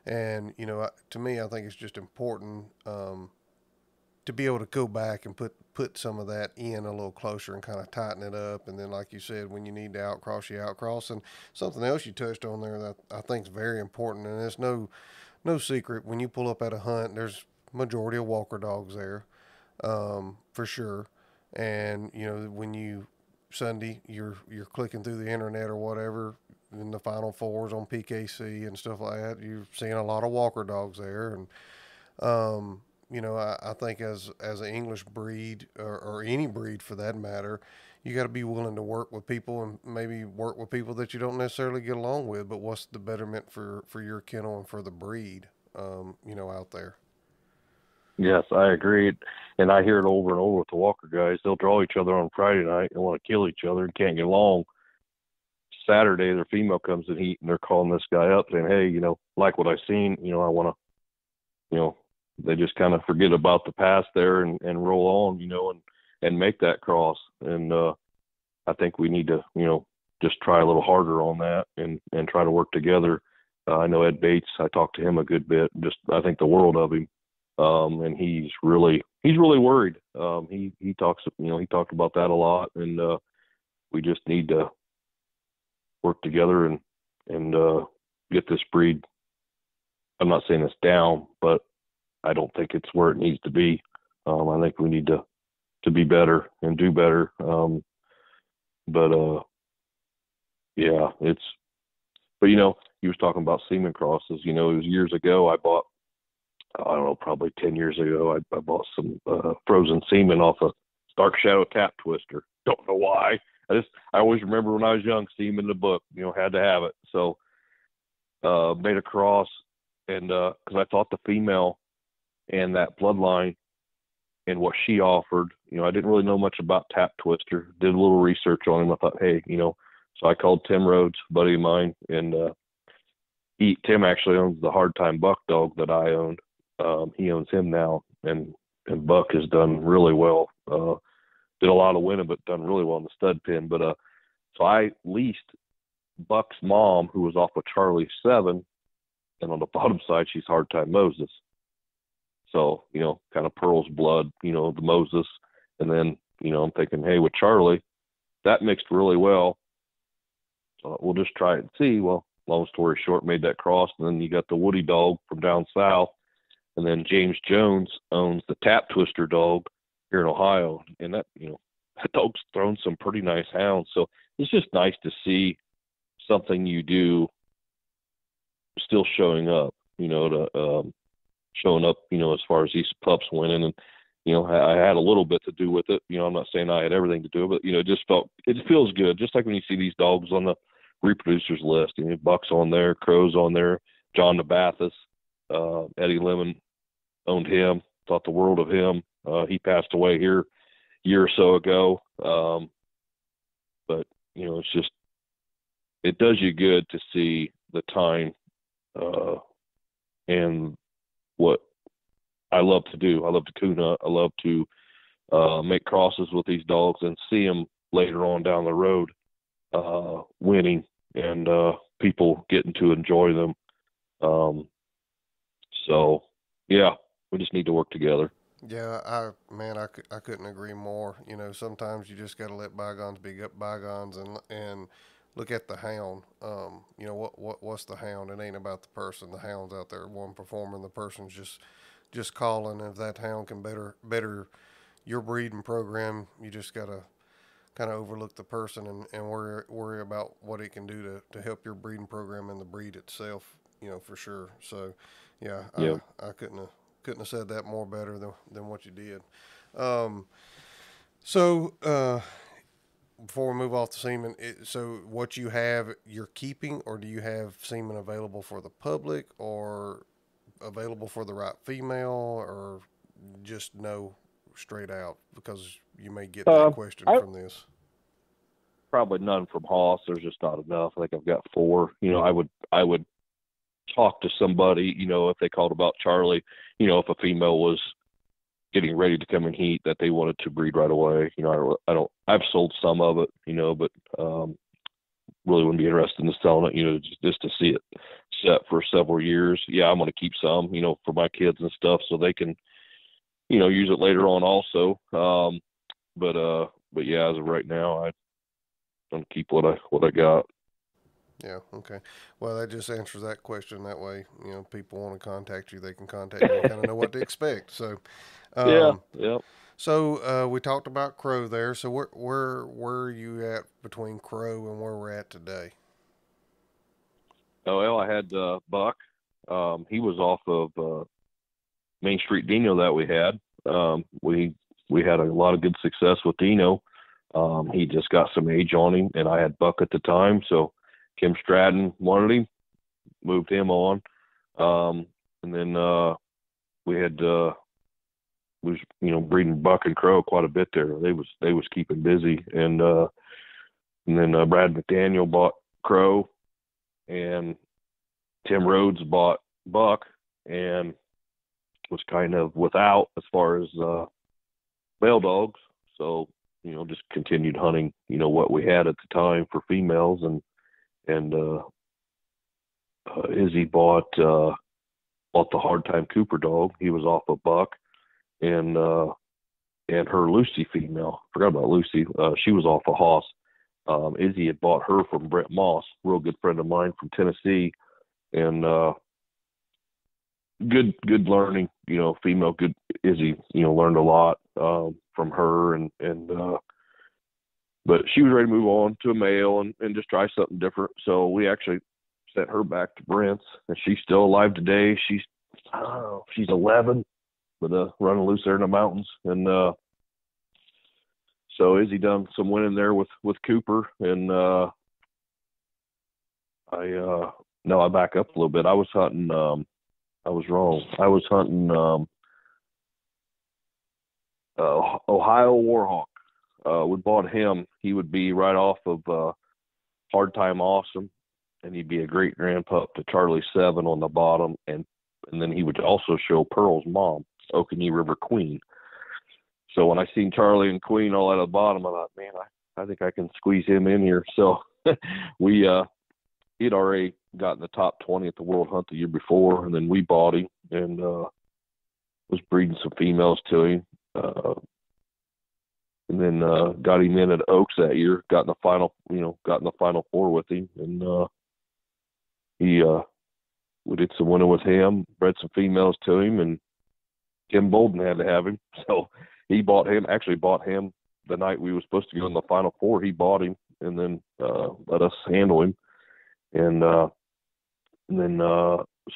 And to me, I think it's just important to be able to go back and put some of that in a little closer and kind of tighten it up. And then, like you said, when you need to outcross, you outcross. And something else you touched on there that I think is very important, and it's no secret, when you pull up at a hunt, there's majority of walker dogs there, for sure. And when you Sunday, you're clicking through the internet or whatever in the Final Fours on PKC and stuff like that, you're seeing a lot of walker dogs there. And I think as an English breed, or any breed for that matter, you got to be willing to work with people, and maybe work with people that you don't necessarily get along with, but what's the betterment for your kennel and for the breed, out there. Yes, I agree. And I hear it over and over with the walker guys. They'll draw each other on Friday night and want to kill each other and can't get along. Saturday, their female comes to heat and they're calling this guy up saying, hey, like what I seen, I want to, they just kind of forget about the past there and roll on, and make that cross. And I think we need to, just try a little harder on that and try to work together. I know Ed Bates, I talked to him a good bit, I think the world of him. And he's really worried. He talks, he talked about that a lot, and we just need to work together and get this breed. I'm not saying it's down, but I don't think it's where it needs to be. I think we need to be better and do better. Yeah, but he was talking about semen crosses. It was years ago. I bought, I don't know, probably 10 years ago, I bought some frozen semen off a Dark Shadow Tap Twister. Don't know why. I always remember when I was young, seeing him in the book, had to have it. So made a cross, and because I thought the female and that bloodline and what she offered, I didn't really know much about Tap Twister. Did a little research on him. I thought, hey, so I called Tim Rhodes, a buddy of mine, and Tim actually owns the Hardtime Buck dog that I owned. He owns him now, and Buck has done really well. Did a lot of winning, but done really well in the stud pen. But so I leased Buck's mom, who was off of Charlie 7, and on the bottom side, she's Hardtime Moses. So, kind of Pearl's blood, the Moses. And then, I'm thinking, hey, with Charlie, that mixed really well. So we'll just try it and see. Well, long story short, made that cross. And then you got the Woody dog from down south. And then James Jones owns the Tap Twister dog here in Ohio. And that, that dog's thrown some pretty nice hounds. So it's just nice to see something you do still showing up, showing up, as far as these pups winning. And, I had a little bit to do with it. I'm not saying I had everything to do with it, but, it feels good. Just like when you see these dogs on the reproducers list, Buck's on there, Crow's on there, John DeBathis, Eddie Lemon owned him, thought the world of him. He passed away here a year or so ago. But it's just, it does you good to see the time and what I love to do. I love to coon hunt. I love to make crosses with these dogs and see them later on down the road winning and people getting to enjoy them. So, yeah, we just need to work together. Yeah, I couldn't agree more. Sometimes you just got to let bygones be bygones and look at the hound. What's the hound? It ain't about the person. The hound's out there, one performing. The person's just calling. If that hound can better your breeding program, you just gotta kind of overlook the person and worry about what it can do to help your breeding program and the breed itself. For sure. So, yeah, Yeah. I couldn't have said that more better than what you did. Um, so before we move off the semen, so what you have, you're keeping, or do you have semen available for the public, or available for the right female, or just no straight out? Because you may get that question I from this. probably none from Hoss. There's just not enough. I think I've got 4. I would talk to somebody, if they called about Charlie, if a female was getting ready to come in heat that they wanted to breed right away. I've sold some of it, but really wouldn't be interested in selling it, just to see it set for several years. Yeah, I'm going to keep some, for my kids and stuff so they can, use it later on also. But yeah, as of right now, I'm going to keep what I got. Yeah. Okay. Well, that just answers that question. That way, people want to contact you, they can contact you and kind of know what to expect. So, Yeah, um, yeah. so we talked about Crow there. So where are you at between Crow and where we're at today? Oh, well, I had Buck. He was off of Main Street Dino that we had. We had a lot of good success with Dino. He just got some age on him, and I had Buck at the time, so Kim Stratton wanted him, moved him on, and then we had was breeding Buck and Crow quite a bit there. They was keeping busy, and then Brad McDaniel bought Crow, and Tim Rhodes bought Buck, and was kind of without as far as male dogs. So just continued hunting what we had at the time for females, and Izzy bought the Hardtime Cooper dog. He was off a Buck, and her Lucy female. Forgot about Lucy. She was off a Hoss. Izzy had bought her from Brent Moss, real good friend of mine from Tennessee, and good learning. Female, good. Izzy, learned a lot from her, and but she was ready to move on to a male and just try something different. So we actually sent her back to Brent's, and she's still alive today. She's 11, but running loose there in the mountains. And so Izzy done some winning there with Cooper, and I back up a little bit. I was hunting. I was wrong. I was hunting Ohio Warhawk. We bought him. He would be right off of Hardtime Awesome, and he'd be a great grandpup to Charlie 7 on the bottom, and then he would also show Pearl's mom, Okanee River Queen. So when I seen Charlie and Queen all at the bottom, I thought, man, I think I can squeeze him in here. So he'd already gotten the top 20 at the World Hunt the year before, and then we bought him and was breeding some females to him. And then got him in at Oaks that year, got in the final 4 with him, and we did some winning with him, bred some females to him, and Kim Bolden had to have him. So he bought him the night we were supposed to go in the final 4. He bought him and then let us handle him. And then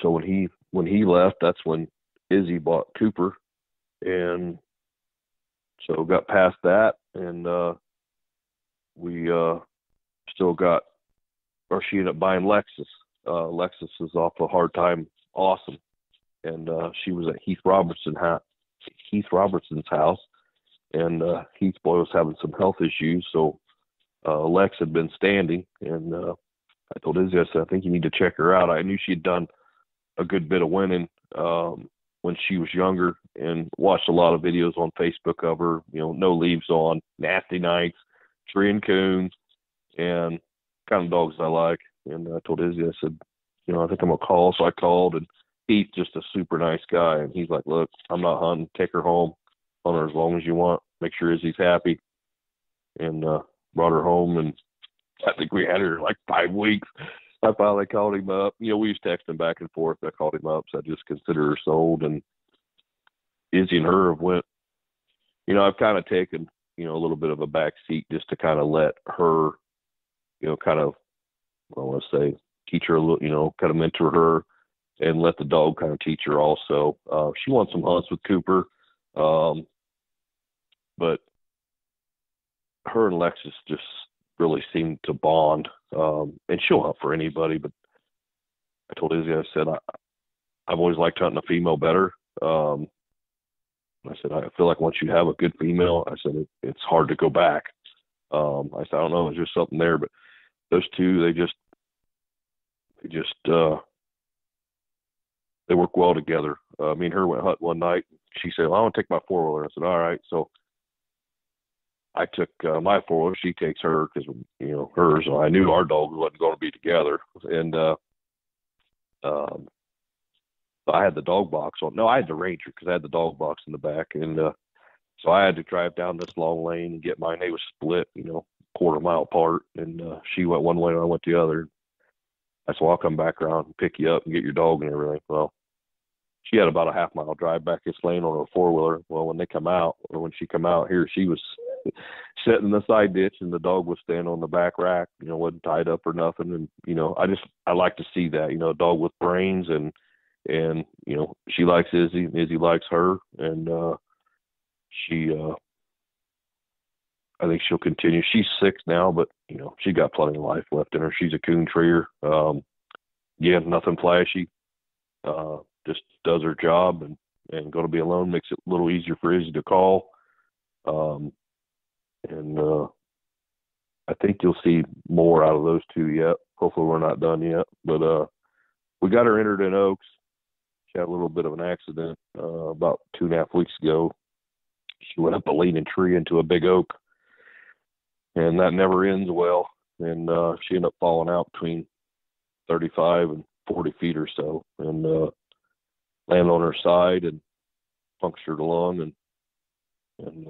so when he left, that's when Izzy bought Cooper, and so got past that, and we still got, or she ended up buying Lexus. Lexus is off a Hardtime Awesome, and she was at Heath Robertson hat. Heath Robertson's house, and Heath's boy was having some health issues, so Lex had been standing, and I told Izzy, I said, I think you need to check her out. I knew she'd done a good bit of winning when she was younger, and watched a lot of videos on Facebook of her, no leaves on, nasty nights, tree and coon, and kind of dogs I like. And I told Izzy, I said, I think I'm going to call. So I called, and Heath's just a super nice guy. And he's like, look, I'm not hunting. Take her home. Hunt her as long as you want. Make sure Izzy's happy. And brought her home, and I think we had her like 5 weeks. I finally called him up. We was texting back and forth. I called him up, so I just consider her sold. And Izzy and her have went, I've kind of taken, a little bit of a back seat just to kind of let her, kind of, I want to say, teach her a little, kind of mentor her and let the dog kind of teach her also. She wants some hunts with Cooper. But her and Lexus just really seem to bond. And she'll hunt for anybody, but I told Izzy, I said, I've always liked hunting a female better. I said, I feel like once you have a good female, I said, it's hard to go back. I said, I don't know, there's just something there, but those two, they work well together. Me and her went hunting one night. She said, well, I want to take my four-wheeler. I said, all right. So I took my four-wheeler. She takes her because, hers. I knew our dog wasn't going to be together. And I had the dog box on. No, I had the Ranger because I had the dog box in the back. And so I had to drive down this long lane and get mine. They was split, quarter mile apart. And she went one way and I went the other. I said, well, I'll come back around and pick you up and get your dog and everything. Well, she had about a half-mile drive back this lane on her four-wheeler. Well, when she come out here, she was sitting in the side ditch and the dog was standing on the back rack, wasn't tied up or nothing. And, I like to see that, a dog with brains and she likes Izzy and Izzy likes her. And I think she'll continue. She's 6 now, but, she got plenty of life left in her. She's a coon treer. Nothing flashy. Just does her job and going to be alone makes it a little easier for Izzy to call. I think you'll see more out of those two yet. Hopefully we're not done yet, but we got her entered in Oaks. She had a little bit of an accident about 2.5 weeks ago. She went up a leaning tree into a big oak, and that never ends well. And she ended up falling out between 35 and 40 feet or so, and landed on her side and punctured a lung and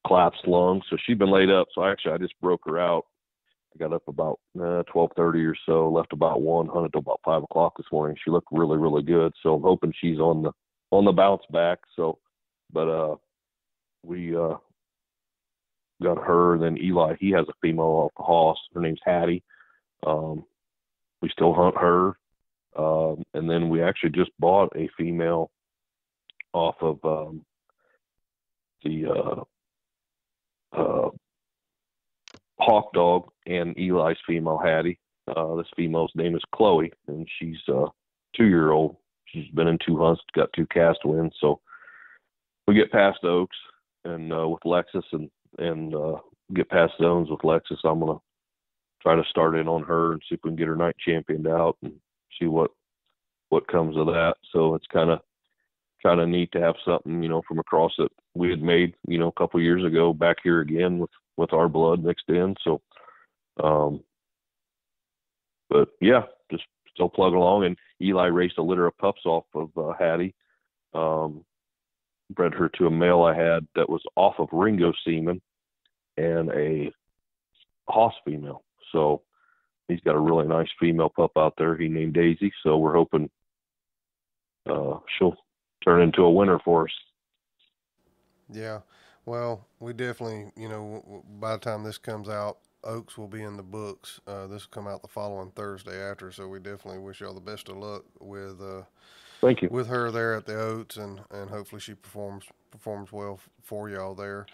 collapsed lung. So she'd been laid up. So I just broke her out. I got up about 12:30 or so, left about 1, hunted till about 5 o'clock this morning. She looked really, really good. So I'm hoping she's on the bounce back. So, but we got her. And then Eli, he has a female off the hoss. Her name's Hattie. We still hunt her. And then we actually just bought a female off of the Hawk Dog and Eli's female Hattie. This female's name is Chloe, and she's 2-year-old. She's been in 2 hunts, got 2 cast wins. So we get past Oaks and with Lexus and get past zones with Lexus. I'm gonna try to start in on her and see if we can get her night championed out and see what comes of that. So it's kind of neat to have something, from across that we had made, a couple of years ago back here again with our blood mixed in. So, but yeah, just still plugging along. And Eli raced a litter of pups off of Hattie. Bred her to a male I had that was off of Ringo semen and a hoss female. So he's got a really nice female pup out there. He named Daisy. So we're hoping she'll turn into a winner for us. Yeah. Well, we definitely, by the time this comes out, Oaks will be in the books. This will come out the following Thursday after, so we definitely wish y'all the best of luck with Thank you. with her there at the Oats, and hopefully she performs well for y'all there.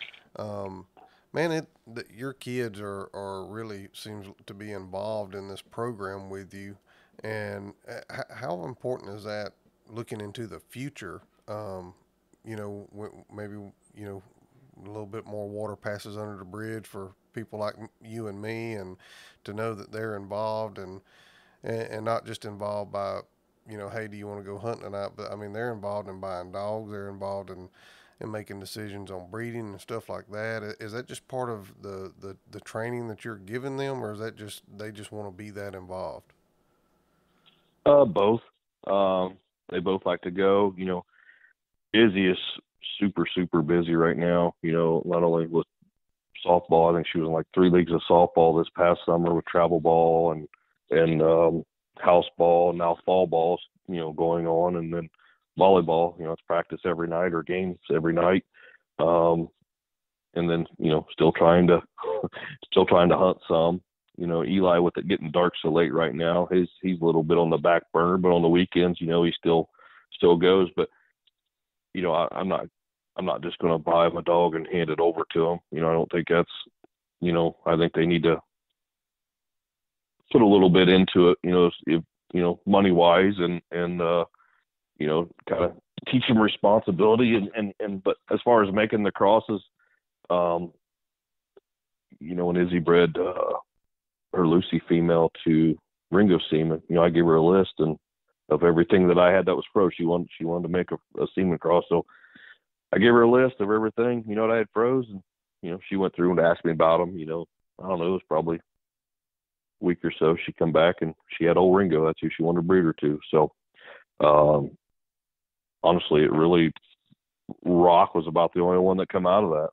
Man, your kids are really seems to be involved in this program with you, and how important is that looking into the future maybe, a little bit more water passes under the bridge for people like you and me, and to know that they're involved, and not just involved by, hey, do you want to go hunting tonight? But I mean, they're involved in buying dogs. They're involved in making decisions on breeding and stuff like that. Is that just part of the training that you're giving them, or is that just they just want to be that involved? Both. They both like to go. Izzy is super, super busy right now. Not only with softball, I think she was in like 3 leagues of softball this past summer with travel ball and house ball, and now fall balls, going on, and then volleyball. It's practice every night or games every night. And then still trying to hunt some. Eli, with it getting dark so late right now, he's a little bit on the back burner, but on the weekends, he still goes. But I'm not just going to buy him a dog and hand it over to him. I don't think that's, I think they need to put a little bit into it, if, money wise, and kind of teach him responsibility. But as far as making the crosses, when Izzy bred her Lucy female to Ringo semen, I gave her a list of everything that I had that was froze. She wanted to make a semen cross, so I gave her a list of everything that I had froze, and she went through and asked me about them. I don't know, it was probably a week or so. She come back and she had old Ringo. That's who she wanted to breed her to. So honestly, it really, Rock was about the only one that come out of that.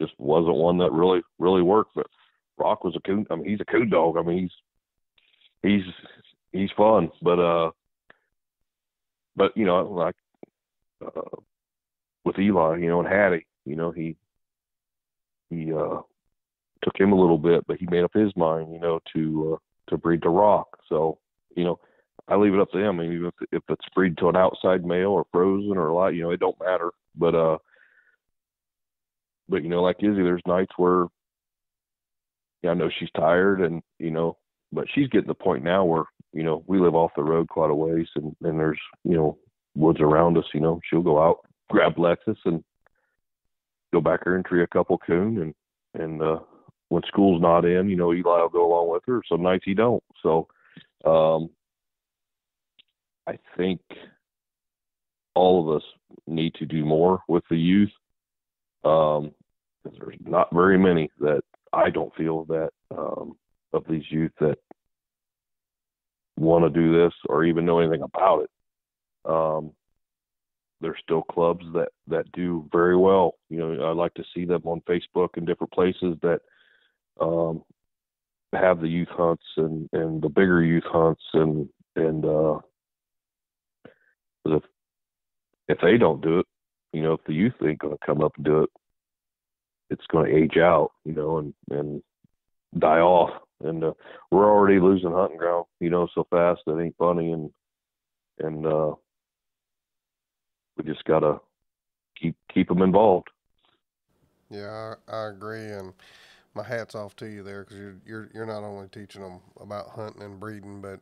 Just wasn't one that really worked. But Rock was a coon. I mean, he's a coon dog. I mean, he's fun. But like with Eli, and Hattie, he took him a little bit, but he made up his mind, to breed to Rock. So, I leave it up to him. I mean, even if it's breed to an outside male or frozen or a lot, it don't matter. But like Izzy, there's nights where, I know she's tired, and but she's getting to the point now where we live off the road quite a ways, and there's woods around us. She'll go out, grab Lexus, and go back there and tree a couple coon, and when school's not in, Eli will go along with her. Some nights he don't. So I think all of us need to do more with the youth. There's not very many that I don't feel that of these youth that want to do this or even know anything about it. There's still clubs that do very well. I like to see them on Facebook and different places that have the youth hunts and the bigger youth hunts, and if they don't do it, if the youth ain't going to come up and do it, it's going to age out, and die off. And we're already losing hunting ground, so fast that ain't funny. And we just got to keep them involved. Yeah, I agree, and my hat's off to you there, because you're not only teaching them about hunting and breeding, but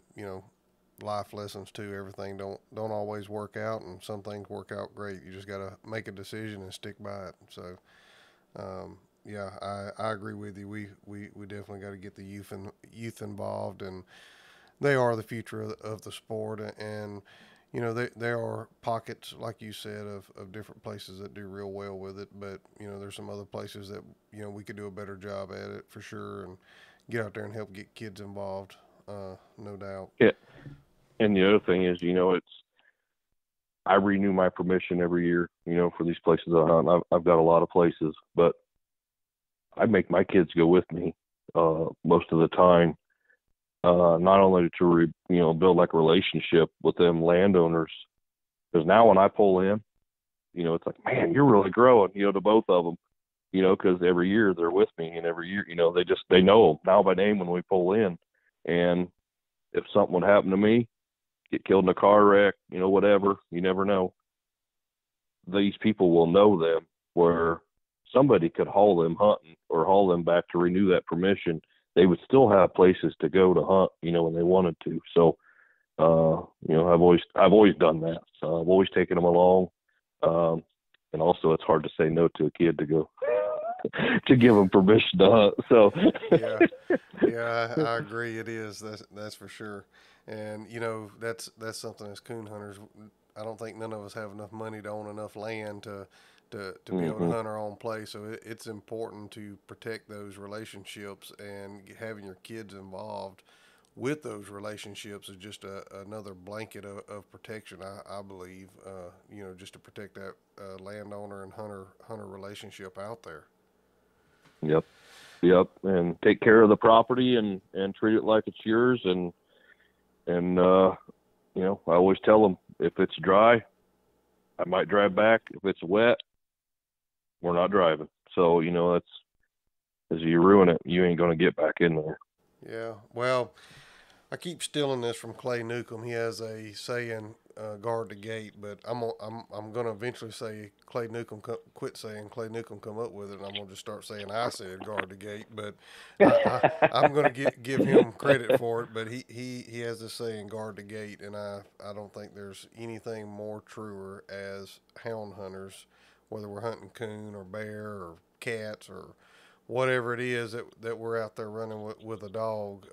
life lessons too. Everything don't always work out, and some things work out great. You just got to make a decision and stick by it. So, yeah, I agree with you. We definitely got to get the youth involved, and they are the future of the sport. And there are pockets, like you said, of different places that do real well with it. But there's some other places that we could do a better job at it for sure, and get out there and help get kids involved. No doubt. Yeah. And the other thing is, I renew my permission every year, for these places I hunt. I've got a lot of places, but I make my kids go with me most of the time, not only to build like a relationship with them landowners, because now when I pull in, it's like, man, you're really growing, to both of them, because every year they're with me, and every year, they know them now by name when we pull in, and if something would happen to me, get killed in a car wreck, whatever, you never know. These people will know them, where somebody could haul them hunting or haul them back to renew that permission. They would still have places to go to hunt, when they wanted to. So I've always done that. I've always taken them along. And also it's hard to say no to a kid to go to give them permission to hunt. So yeah, I agree. It is. That's for sure. And that's something as coon hunters. I don't think none of us have enough money to own enough land to be able to hunt our own place. So it's important to protect those relationships, and having your kids involved with those relationships is just another blanket of protection. I believe, just to protect that landowner and hunter relationship out there. Yep, and take care of the property and treat it like it's yours. And I always tell them, if it's dry, I might drive back. If it's wet, we're not driving. So that's, as you ruin it, you ain't going to get back in there. Yeah, well, I keep stealing this from Clay Newcomb. He has a saying, "Guard the gate," but I'm gonna eventually say Clay Newcomb quit saying Clay Newcomb come up with it, and I'm gonna just start saying I said "guard the gate." But I'm gonna give him credit for it. But he has this saying "guard the gate," and I don't think there's anything more truer as hound hunters, whether we're hunting coon or bear or cats or whatever it is that we're out there running with a dog.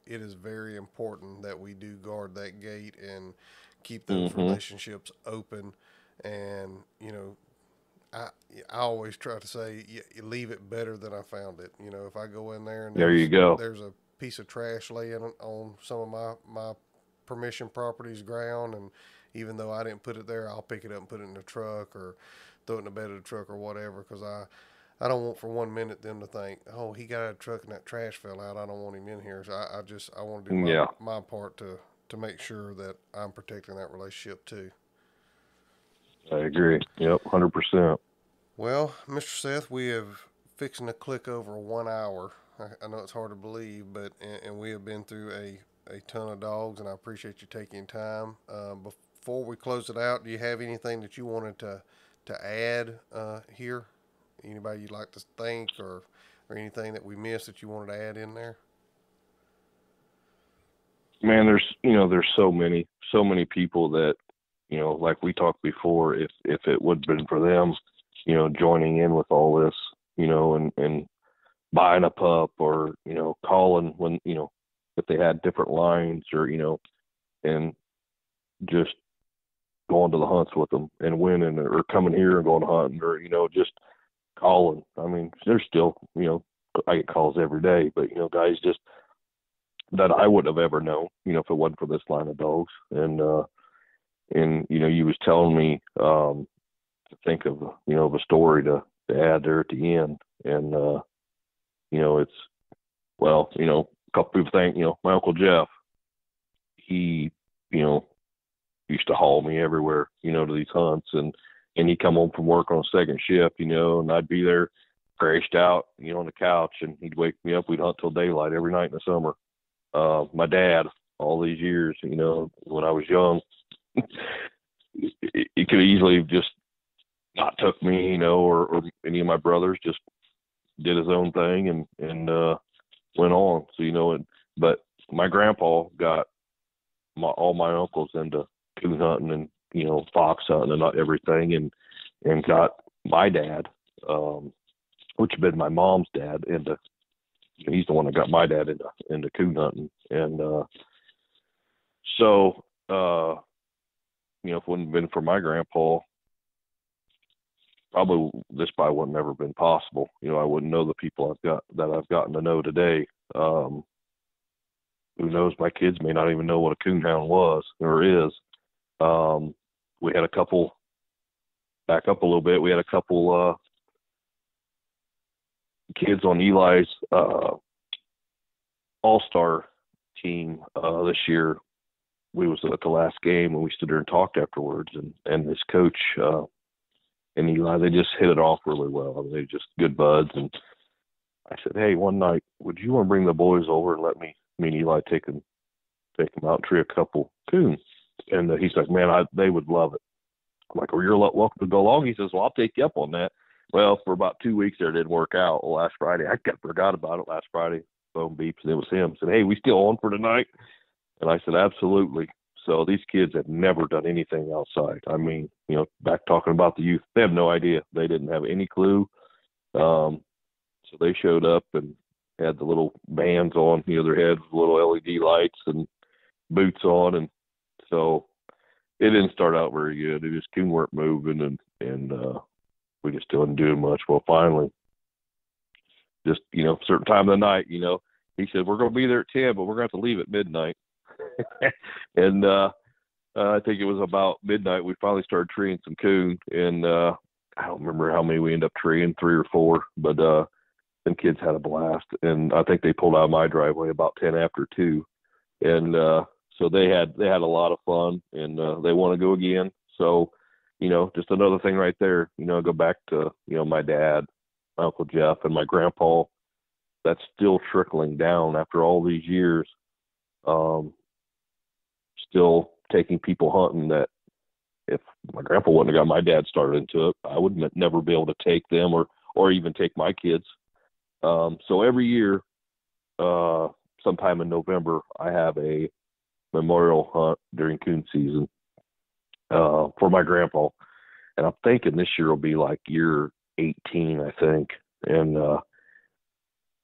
It is very important that we do guard that gate and keep those relationships open. And I always try to say, you leave it better than I found it. If I go in there and there's a piece of trash laying on some of my permission property's ground, and even though I didn't put it there, I'll pick it up and put it in the truck or throw it in the bed of the truck or whatever, because I don't want for 1 minute them to think, oh, he got out of the truck and that trash fell out, I don't want him in here. So I want to do my part to make sure that I'm protecting that relationship too. I agree. Yep, 100%. Well, Mr. Seth, we have fixing to click over 1 hour. I know it's hard to believe, but and we have been through a ton of dogs, and I appreciate you taking time. Before we close it out, do you have anything that you wanted to add here? Anybody you'd like to thank, or anything that we missed that you wanted to add in there? Man, there's so many people that, like we talked before, if it would have been for them, joining in with all this, and buying a pup, or, calling when, if they had different lines, or, and just going to the hunts with them and winning, or coming here and going hunting, or, just calling. I mean, there's still, I get calls every day, but, guys just that I wouldn't have ever known, if it wasn't for this line of dogs. And you was telling me, to think of, of a story to add there at the end. And, it's, well, a couple people think, my Uncle Jeff, he, used to haul me everywhere, to these hunts, and he'd come home from work on a second shift, and I'd be there crashed out, on the couch, and he'd wake me up. We'd hunt till daylight every night in the summer. My dad, all these years, when I was young, he could easily have just not took me, or any of my brothers, just did his own thing and went on. So, but my grandpa got all my uncles into coon hunting and, fox hunting and everything, and got my dad, which had been my mom's dad, into, he's the one that got my dad into coon hunting. And so if it wouldn't have been for my grandpa, this probably wouldn't have never been possible. I wouldn't know the people I've gotten to know today. Who knows, my kids may not even know what a coonhound was or is. We had a couple, back up a little bit, we had a couple kids on Eli's all-star team this year. We was at the last game, and we stood there and talked afterwards, and this coach and Eli, they just hit it off really well. I mean, they just good buds. And I said, hey, one night, would you want to bring the boys over and let me and Eli take them out and tree a couple coons? And he's like, man, they would love it. I'm like, well, you're welcome to go along. He says, well, I'll take you up on that. Well, for about 2 weeks there, it didn't work out. Well, last Friday, I forgot about it last Friday. Phone beeps, and it was him. Said, hey, we still on for tonight? And I said, absolutely. So these kids had never done anything outside. I mean, back talking about the youth, they have no idea. They didn't have any clue. So they showed up and had the little bands on, their heads with little LED lights and boots on. And so it didn't start out very good. It just coon weren't moving, and we just wasn't doing much. Well, finally, just, certain time of the night, he said, we're going to be there at 10, but we're going to have to leave at midnight. And I think it was about midnight we finally started treeing some coon, and I don't remember how many we ended up treeing, 3 or 4, but them kids had a blast. And I think they pulled out of my driveway about 10 after 2. And so they had a lot of fun, and they want to go again. So, just another thing right there, go back to, my dad, my Uncle Jeff, and my grandpa. That's still trickling down after all these years. Still taking people hunting that if my grandpa wouldn't have got my dad started into it, I would never be able to take them or even take my kids. So every year, sometime in November, I have a memorial hunt during coon season for my grandpa. And I'm thinking this year will be like year 18, I think. And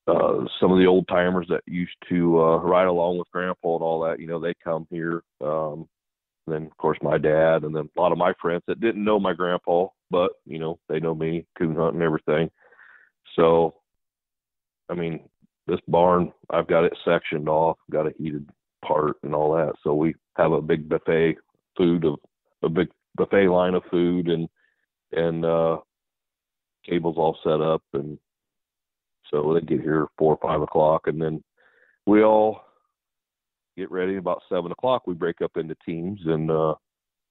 some of the old timers that used to ride along with grandpa and all that, they come here. Then, of course, my dad, and then a lot of my friends that didn't know my grandpa, but, they know me, coon hunting and everything. So, I mean, this barn, I've got it sectioned off, got a heated part and all that. So we have a big buffet a big buffet line of food and tables all set up. And so they get here 4 or 5 o'clock, and then we all get ready. About 7 o'clock, we break up into teams, and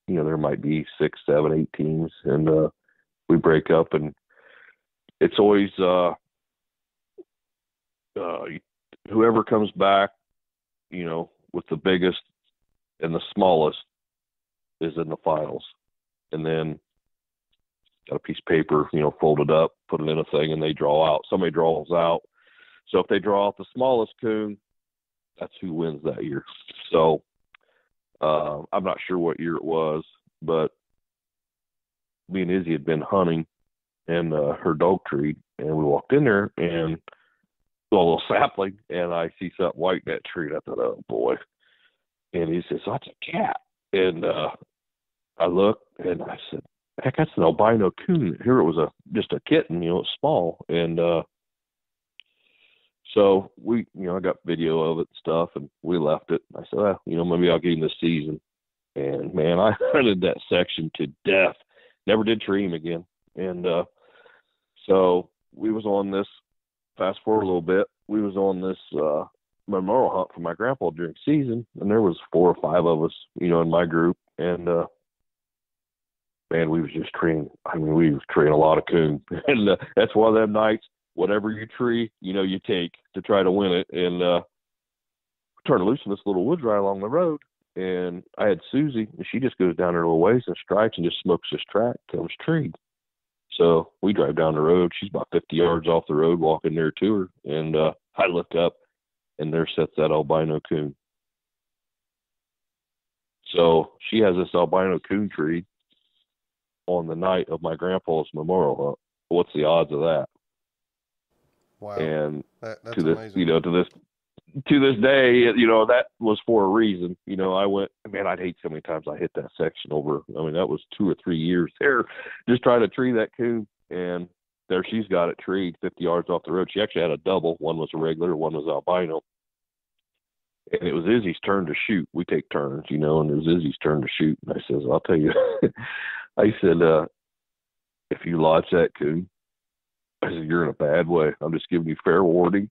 there might be 6, 7, 8 teams, and we break up, and it's always whoever comes back, with the biggest and the smallest is in the finals. And then got a piece of paper, folded up, put it in a thing, and they draw out. Somebody draws out. So if they draw out the smallest coon, that's who wins that year. So I'm not sure what year it was, but me and Izzy had been hunting and her dog treed, and we walked in there and a little sapling, and I see something white in that tree. And I thought, oh boy. And he says, oh, that's a cat. And I looked and I said, heck, that's an albino coon. Here it was just a kitten, it's small. And so we, I got video of it and stuff, and we left it. I said, well, maybe I'll get him this season. And man, I hunted that section to death. Never did tree him again. And so we was on this, fast forward a little bit, we was on this memorial hunt for my grandpa during season, and there was 4 or 5 of us, in my group. And man, we was just treeing. I mean, we was treeing a lot of coon. And that's one of them nights, whatever you tree, you take to try to win it. And turned loose in this little woods right along the road. And I had Susie, and she just goes down there a little ways and strikes and just smokes this track till it's treed. So we drive down the road. She's about 50 yards off the road, walking there to her. And I look up, and there sits that albino coon. So she has this albino coon tree on the night of my grandpa's memorial hunt. What's the odds of that? Wow. And that's to this, amazing. to this day, that was for a reason. I went, man, I'd hate so many times I hit that section over. I mean, that was 2 or 3 years there just trying to tree that coon. And there she's got it treed 50 yards off the road. She actually had a double. One was a regular, one was albino. And it was Izzy's turn to shoot. We take turns, and it was Izzy's turn to shoot. And I says, I'll tell you, I said, if you lodge that coon, I said, you're in a bad way. I'm just giving you fair warning.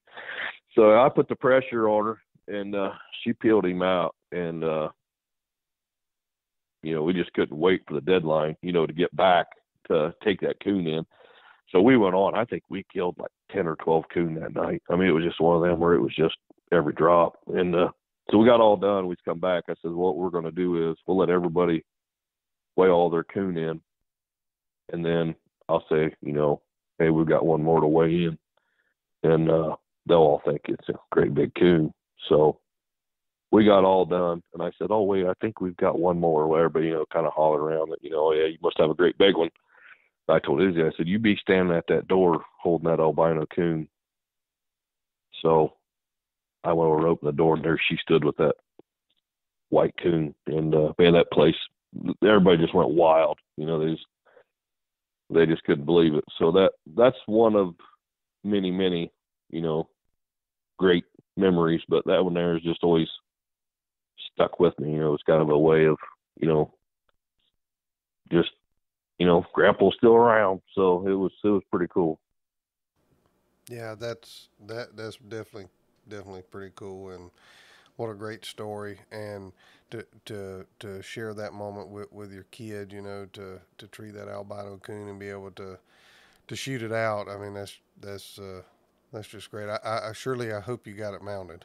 So I put the pressure on her, and she peeled him out. And, we just couldn't wait for the deadline, to get back to take that coon in. So we went on. I think we killed like 10 or 12 coon that night. I mean, it was just one of them where it was just every drop. And so we got all done. We come back. I said, what we're going to do is we'll let everybody weigh all their coon in. And then I'll say, hey, we've got one more to weigh in. And they'll all think it's a great big coon. So we got all done, and I said, "Oh wait, I think we've got one more." Well, everybody, kind of hollered around that, yeah, you must have a great big one. I told Izzy, I said, "You be standing at that door holding that albino coon." So I went over to open the door, and there she stood with that white coon, and man, that place, everybody just went wild. They just couldn't believe it. So that's one of many, great memories, but that one there is just always stuck with me. It's kind of a way of, just, Grandpa's still around. So it was pretty cool. Yeah, that's definitely pretty cool, and what a great story, and to share that moment with your kid, to treat that albino coon and be able to shoot it out. I mean, that's just great. I surely, I hope you got it mounted.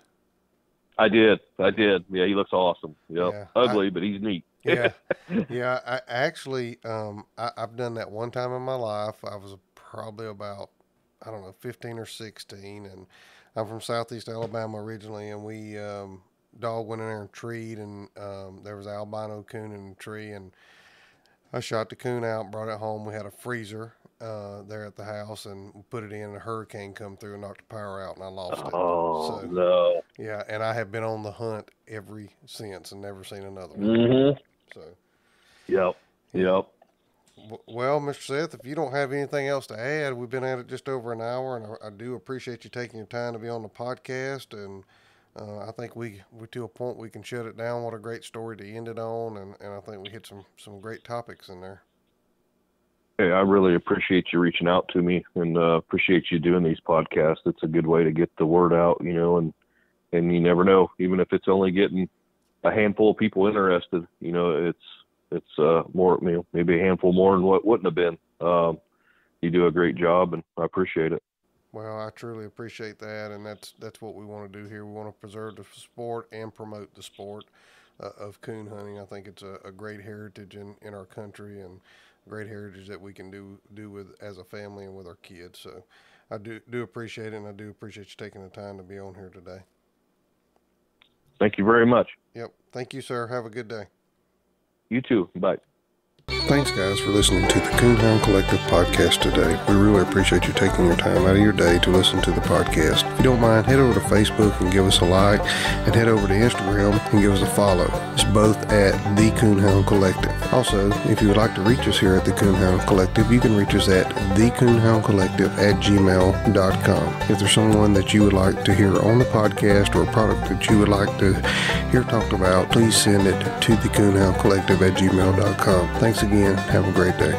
I did. Yeah, he looks awesome. Yep. Yeah, Ugly, but he's neat. Yeah. I actually, I've done that one time in my life. I was probably about, I don't know, 15 or 16, and I'm from Southeast Alabama originally, and we, dog went in there and treed, and there was an albino coon in the tree, and I shot the coon out, brought it home. We had a freezer there at the house, and we put it in. A hurricane come through and knocked the power out, and I lost it. Oh, So, no. yeah, and I have been on the hunt ever since and never seen another one. Mm-hmm. So, Yep. well, Mr. Seth, if you don't have anything else to add, we've been at it just over an hour, and I do appreciate you taking your time to be on the podcast, and I think we to a point we can shut it down. What a great story to end it on, and I think we hit some great topics in there. Hey, I really appreciate you reaching out to me, and appreciate you doing these podcasts. It's a good way to get the word out, and you never know, even if it's only getting a handful of people interested, it's more, maybe a handful more than what wouldn't have been. You do a great job, and I appreciate it. Well, I truly appreciate that, and that's what we want to do here. We want to preserve the sport and promote the sport of coon hunting. I think it's a great heritage in our country, and great heritage that we can do with as a family and with our kids. So I do appreciate it, and I do appreciate you taking the time to be on here today. Thank you very much. Yep. Thank you, sir. Have a good day. You too. Bye. Thanks, guys, for listening to the Coonhound Collective podcast today. We really appreciate you taking your time out of your day to listen to the podcast. If you don't mind, head over to Facebook and give us a like, and head over to Instagram and give us a follow. It's both at the Coonhound Collective. Also, if you would like to reach us here at the Coonhound Collective, you can reach us at thecoonhoundcollective@gmail.com. If there's someone that you would like to hear on the podcast, or a product that you would like to hear talked about, please send it to thecoonhoundcollective@gmail.com. Thanks again. Have a great day.